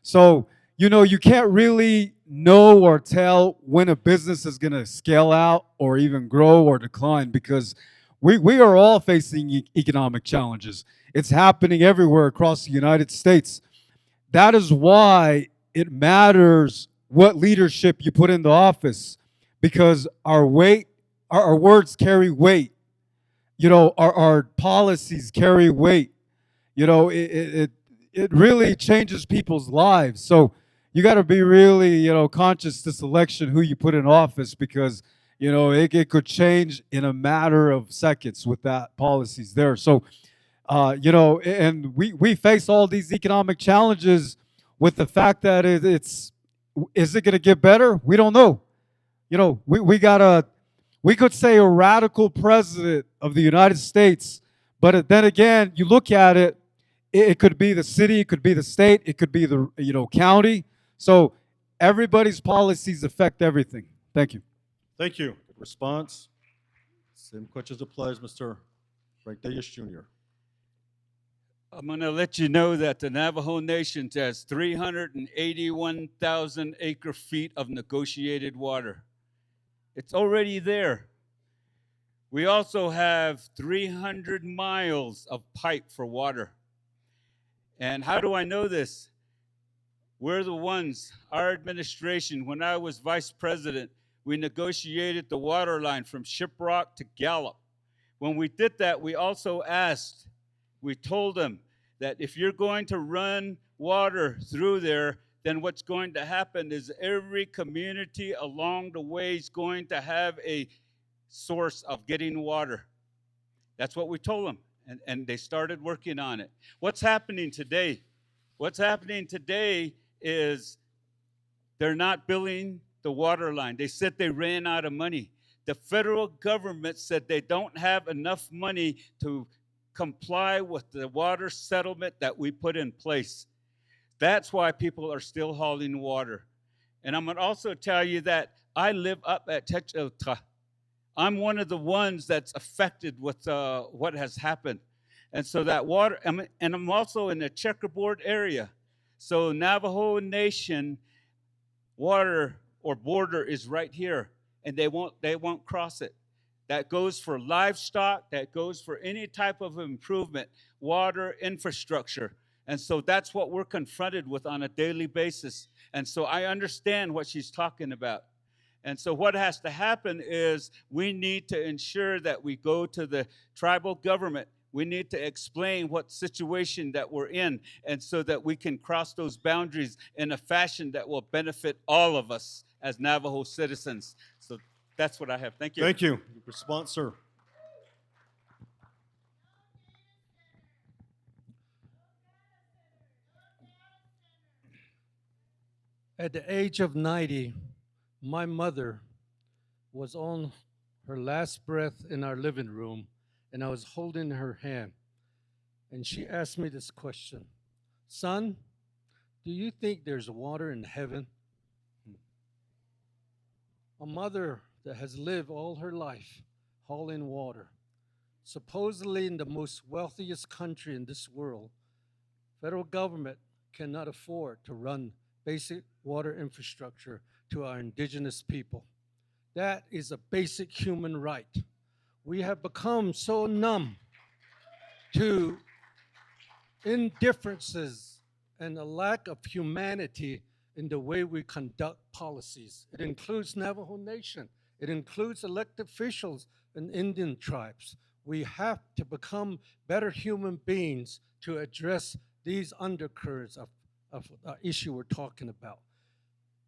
So, you can't really know or tell when a business is going to scale out or even grow or decline because we are all facing economic challenges. It's happening everywhere across the United States. That is why it matters what leadership you put into office because our words carry weight. Our policies carry weight. It really changes people's lives. So, you got to be really, conscious this election who you put in office because, it could change in a matter of seconds with that policies there. So, and we face all these economic challenges with the fact that is it going to get better? We don't know. We could say a radical president of the United States, but then again, you look at it, it could be the city, it could be the state, it could be the county. So everybody's policies affect everything. Thank you.
Thank you. Good response. Same questions applies, Mr. Frank Davis Jr.
I'm going to let you know that the Navajo Nation has 381,000 acre feet of negotiated water. It's already there. We also have 300 miles of pipe for water. And how do I know this? We're the ones, our administration, when I was vice president, we negotiated the water line from Shiprock to Gallup. When we did that, we also asked, we told them that if you're going to run water through there, then what's going to happen is every community along the way is going to have a source of getting water. That's what we told them, and they started working on it. What's happening today? What's happening today is they're not billing the water line. They said they ran out of money. The federal government said they don't have enough money to comply with the water settlement that we put in place. That's why people are still hauling water. And I'm going to also tell you that I live up at Techilta. I'm one of the ones that's affected with what has happened. And so that water, and I'm also in the checkerboard area. So Navajo Nation water or border is right here, and they won't cross it. That goes for livestock, that goes for any type of improvement, water infrastructure. And so that's what we're confronted with on a daily basis. And so I understand what she's talking about. And so what has to happen is we need to ensure that we go to the tribal government. We need to explain what situation that we're in, and so that we can cross those boundaries in a fashion that will benefit all of us as Navajo citizens. So that's what I have. Thank you.
Thank you. Good response, sir.
At the age of 90, my mother was on her last breath in our living room, and I was holding her hand. And she asked me this question: "Son, do you think there's water in heaven?" A mother that has lived all her life hauling water, supposedly in the most wealthiest country in this world, federal government cannot afford to run basic water infrastructure to our indigenous people. That is a basic human right. We have become so numb to indifferences and a lack of humanity in the way we conduct policies. It includes Navajo Nation. It includes elected officials and Indian tribes. We have to become better human beings to address these undercurrents of the issue we're talking about.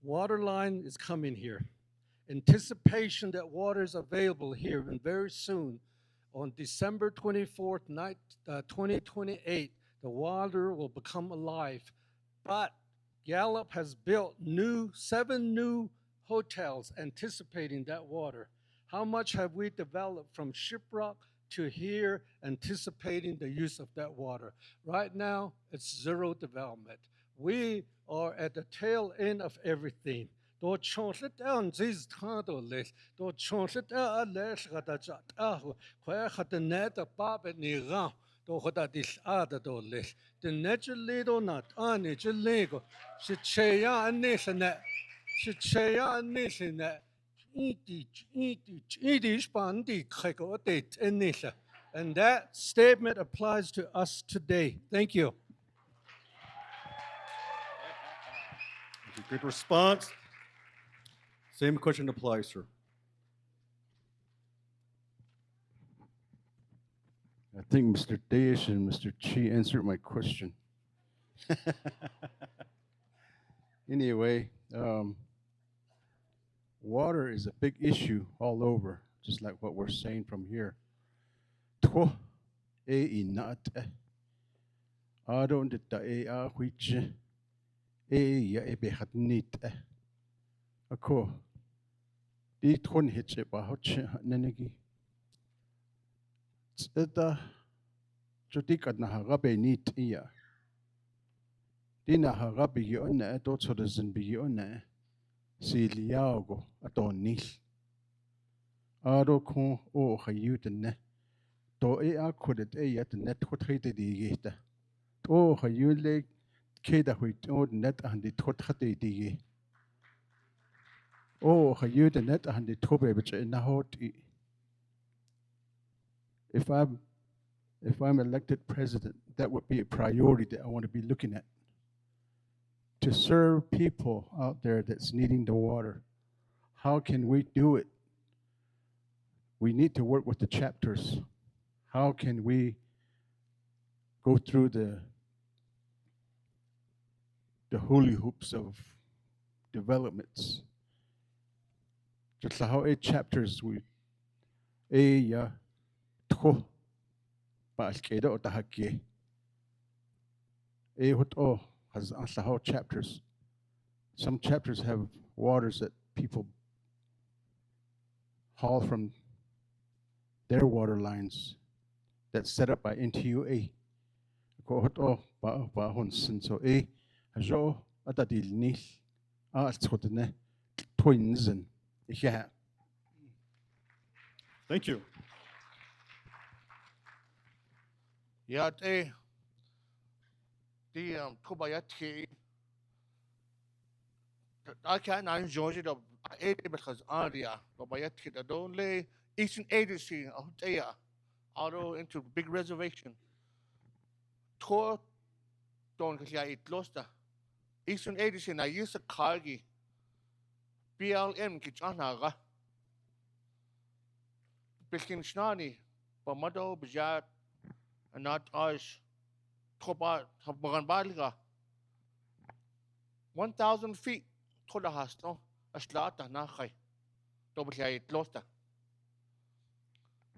Water line is coming here. Anticipation that water is available here, and very soon, on December 24th, 2028, the water will become alive. But Gallup has built 7 new hotels anticipating that water. How much have we developed from Shiprock to here anticipating the use of that water? Right now, it's zero development. We are at the tail end of everything. Do chonlet down these tandles, do chonlet down less at the where had the net of Babet Niran, do what that is other doles. The naturally do not on it illegal. She chaya and nation that. She chaya and nation that. Eat bandi keko date and nisha. And that statement applies to us today. Thank you.
Good response. Same question applies, sir.
I think Mr. Daesh and Mr. Chi answered my question. Anyway, water is a big issue all over, just like what we're saying from here. Twa e inat adon de ta e a which e ya e be hat nit ako di ton hitch e ba hot nenegi eta jotik at na hagabe nit iya di na hagabe yon na to chodazen bi yon na si liago aton nil aro ko o hayuten ne to e a kodet e yat net hotrite di geta to hayule keda huit o net an di hotrite di o hayute net an di tobe bich na hot if I'm elected president, that would be a priority that I want to be looking at. To serve people out there that's needing the water. How can we do it? We need to work with the chapters. How can we go through the hula hoops of developments? Just like how 8 chapters we tko Balkeda or Tahaki. Has how chapters. Some chapters have waters that people haul from their water lines that's set up by NTUA. So hajo atadil nil totene twins and yeah.
Thank you.
Yeah, the Kobayati. I can't enjoy it of 80 because Aria, Kobayati, the only Eastern Agency of there, auto into big reservation. Tour don't get it lost. Eastern Agency, I use a cargi. BLM Kichanaga. Biskin Snani, Bamado, Bijat, and not us. Toba Habagan Baliga. 1,000 feet to the hostel, a slata Nakai. Double it lost.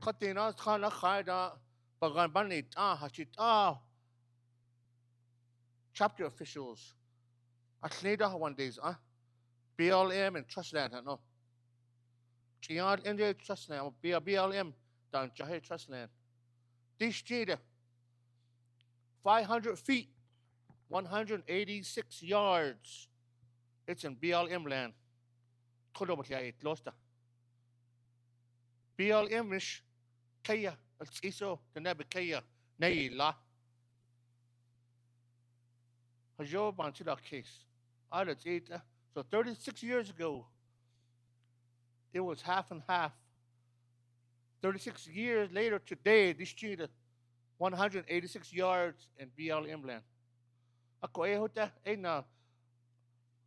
Katina Kana Haida, Bagan Banit, Hachit, chapter officials. At later one days, BLM and Trustland, no. Chian NJ Trustland, BLM, down Jahe Trustland. This cheetah, 500 feet, 186 yards. It's in BLM land. Kodobakya it lost. BLM ish, Kaya, it's iso, the Nebekaya, Nayla. Hajo Bantila case. Out of 8, so 36 years ago, it was half and half. 36 years later today, this cheetah, 186 yards in BLM land.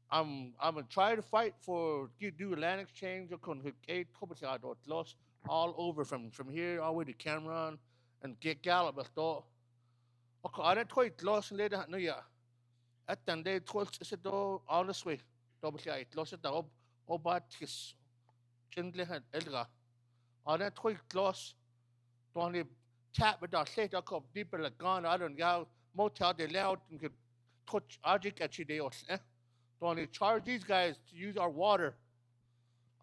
I'm gonna try to fight for do land exchange lost all over from here all the way to Cameron and get Gallup. Okay, I don't quite lost later. No, yeah. At the day, 12 is it all this way. Double it lost it up. Obat his gently had Elga. I don't quite lost. Don't tap with our state. I come deeper like gone. I don't know. Motel they loud and could touch Ajik at Chideos. Don't charge these guys to use our water.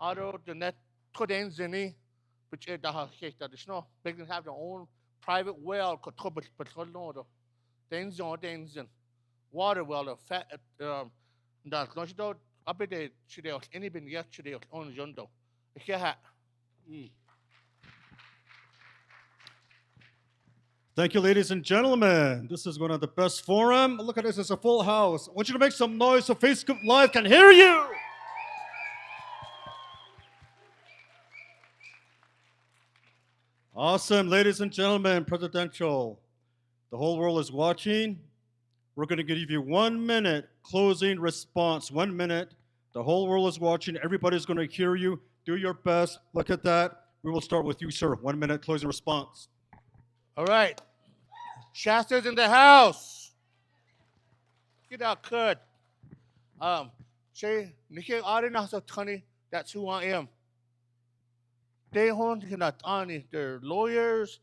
Out of the net, could ends any, which is the case that is no. They can have their own private well. Could trouble, but no. Things on things and water well. The fat, that's not about up at the Chideos. Anything yesterday on Jondo. Yeah.
Thank you, ladies and gentlemen. This is one of the best forum. Look at this, it's a full house. I want you to make some noise so Facebook Live can hear you. Awesome, ladies and gentlemen, presidential. The whole world is watching. We're going to give you 1 minute closing response. 1 minute. The whole world is watching. Everybody's going to hear you. Do your best. Look at that. We will start with you, sir. 1 minute closing response.
All right. Shasta's in the house. Get out, Kurt. Say, Nike Arena Tani, that's who I am. They hon cannot ani. They're lawyers,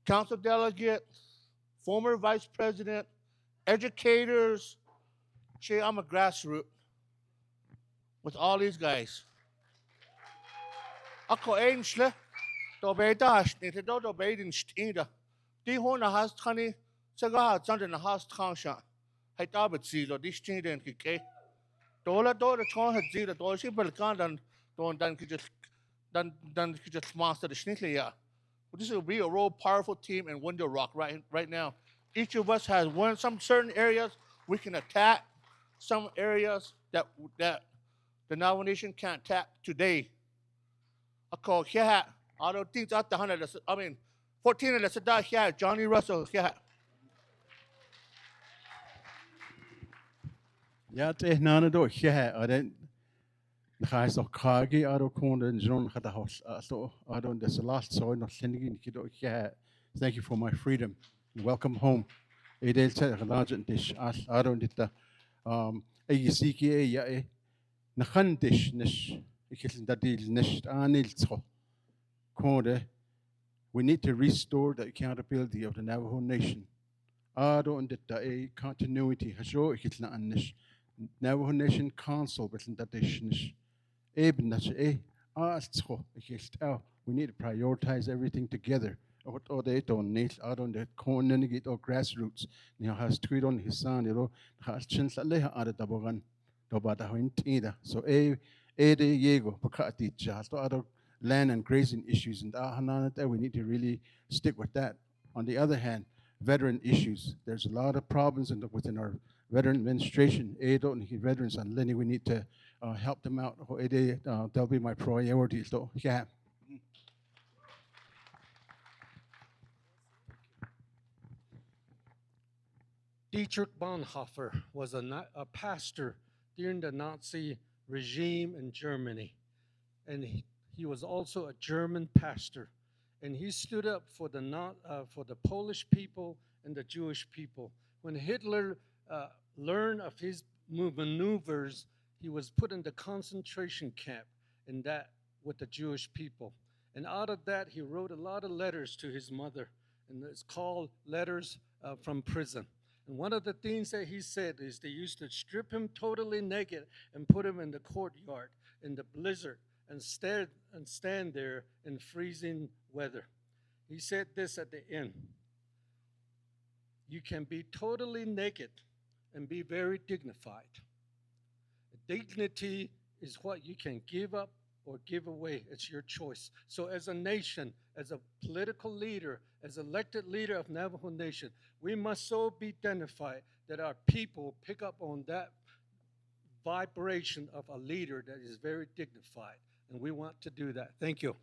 council delegates, former vice president, educators. Say, I'm a grassroots with all these guys. Ako ein schle, do be dash, nite do be din stida. Die hon has tani, saga zand in a house tangsha. Hai tabet zilo, die stida and kike. Dola do the tron had zila, do she belkan dan could just master the schnittly ya. This will be a real powerful team in Window Rock right now. Each of us has some certain areas we can attack, some areas that the Navajo Nation can't attack today. I call here. I don't think that's the 100. I mean, 14 of the here. Johnny Russell here.
Ja, det nana do here. I don't. The guys of Kagi are corner and John had a house. So I don't. There's the last soil not sending in here. Thank you for my freedom. Welcome home. Edel said a large dish. I don't it. ACK, yeah, Nahandish nish. That deal nish. Anil corner. We need to restore the accountability of the Navajo Nation. I don't it. A continuity. Hasho, it's not nish. Navajo Nation Council, but that dish. We need to prioritize everything together. Or they don't need out on the corner or grassroots. Now has tweet on his son, has chins at leha at the tabogan, dobata hointida. So de yego, pakati just other land and grazing issues and we need to really stick with that. On the other hand, veteran issues. There's a lot of problems within our veteran administration. Veterans and Lenny, we need to help them out. That'll be my priority. So yeah.
Dietrich Bonhoeffer was a pastor during the Nazi regime in Germany. And he was also a German pastor. And he stood up for the Polish people and the Jewish people. When Hitler learned of his maneuvers, he was put in the concentration camp with the Jewish people. And out of that, he wrote a lot of letters to his mother. And it's called Letters from Prison. And one of the things that he said is they used to strip him totally naked and put him in the courtyard in the blizzard and stand there in freezing weather. He said this at the end: you can be totally naked and be very dignified. Dignity is what you can give up or give away. It's your choice. So as a nation, as a political leader, as elected leader of Navajo Nation, we must so be dignified that our people pick up on that vibration of a leader that is very dignified. And we want to do that. Thank you.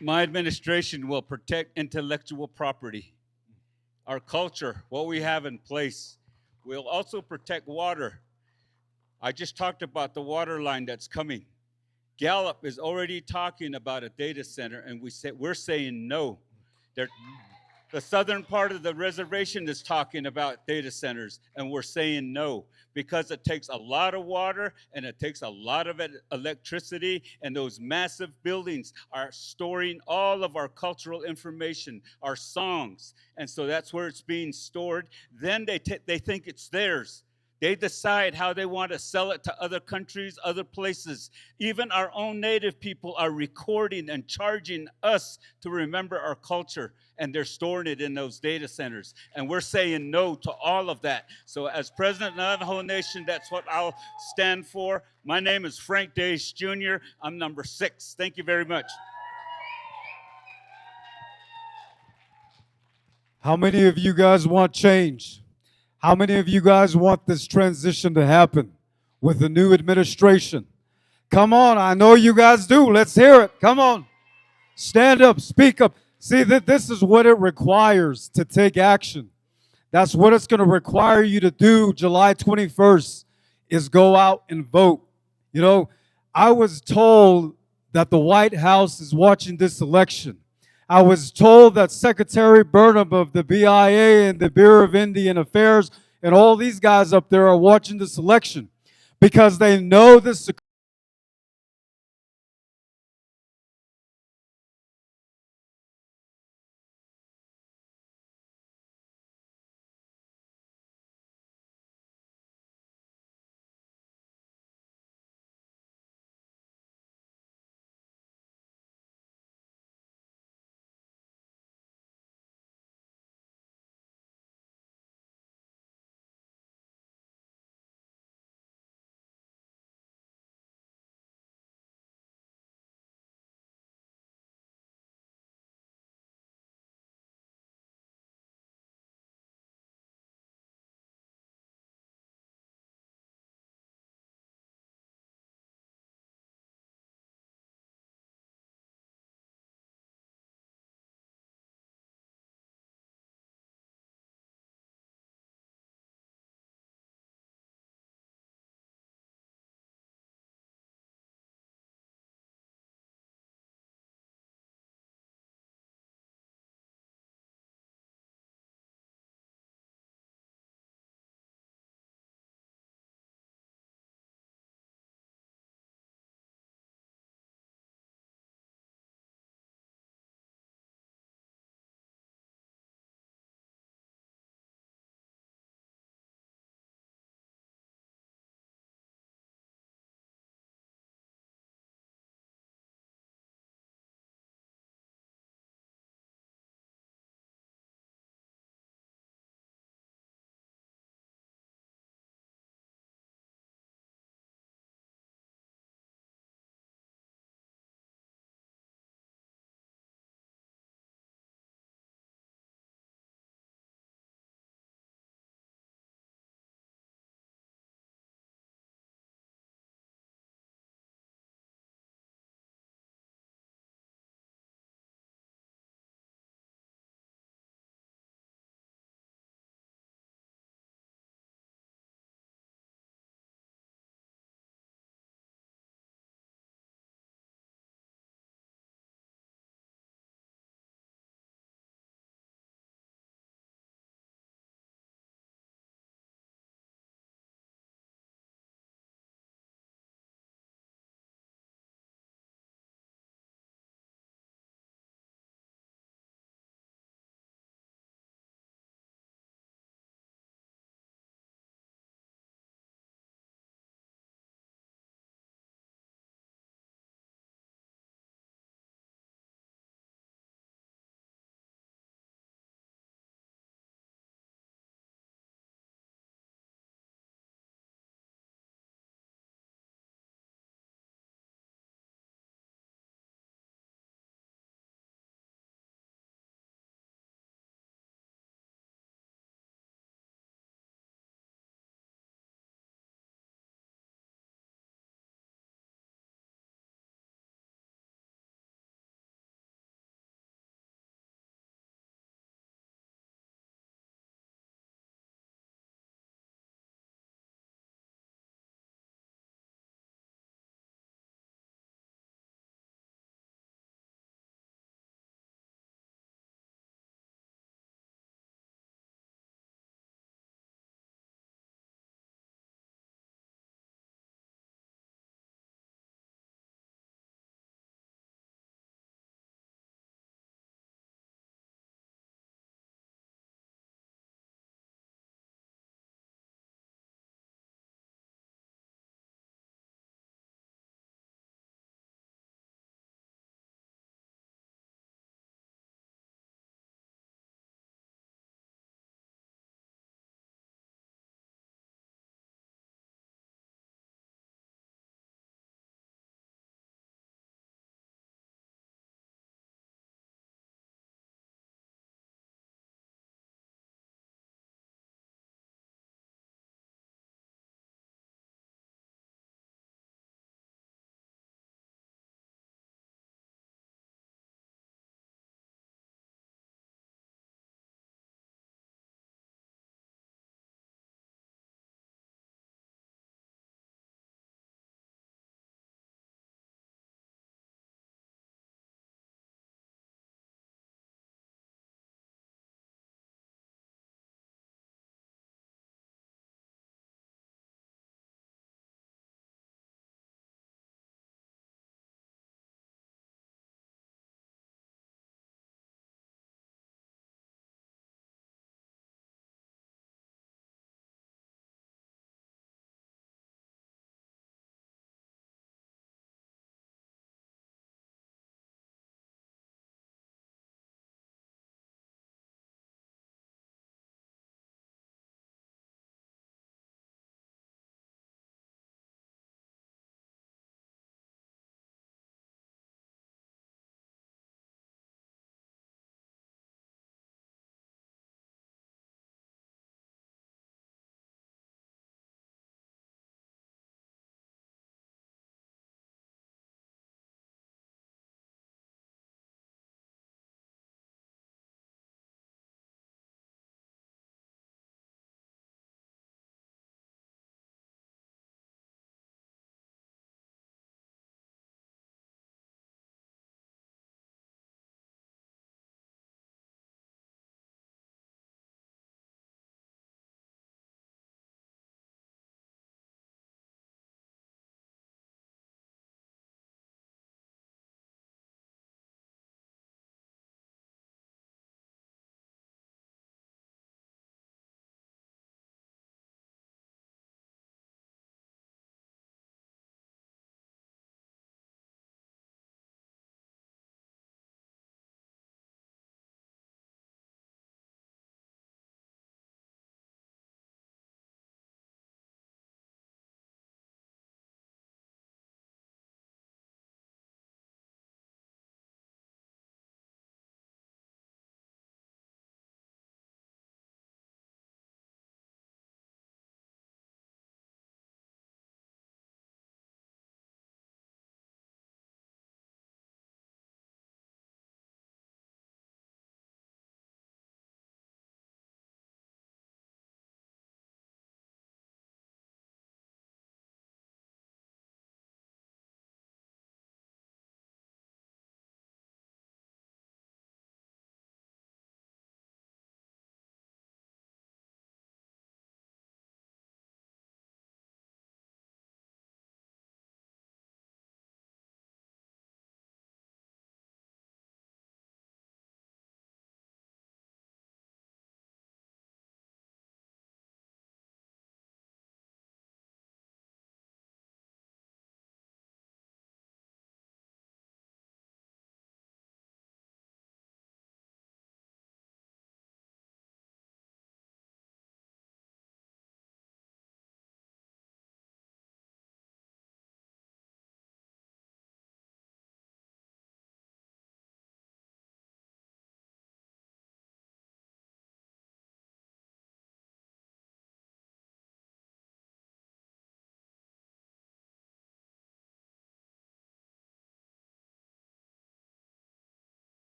My administration will protect intellectual property, our culture, what we have in place. We'll also protect water. I just talked about the water line that's coming. Gallup is already talking about a data center, and we're saying no. The southern part of the reservation is talking about data centers, and we're saying no, because it takes a lot of water and it takes a lot of electricity, and those massive buildings are storing all of our cultural information, our songs, and so that's where it's being stored. Then they think it's theirs. They decide how they want to sell it to other countries, other places. Even our own native people are recording and charging us to remember our culture, and they're storing it in those data centers. And we're saying no to all of that. So as President of the Navajo Nation, that's what I'll stand for. My name is Frank Days Jr. I'm number 6. Thank you very much.
How many of you guys want change? How many of you guys want this transition to happen with the new administration? Come on, I know you guys do. Let's hear it. Come on. Stand up, speak up. See, that this is what it requires to take action. That's what it's going to require you to do July 21st is go out and vote. You know, I was told that the White House is watching this election. I was told that Secretary Burnham of the BIA and the Bureau of Indian Affairs and all these guys up there are watching this election because they know this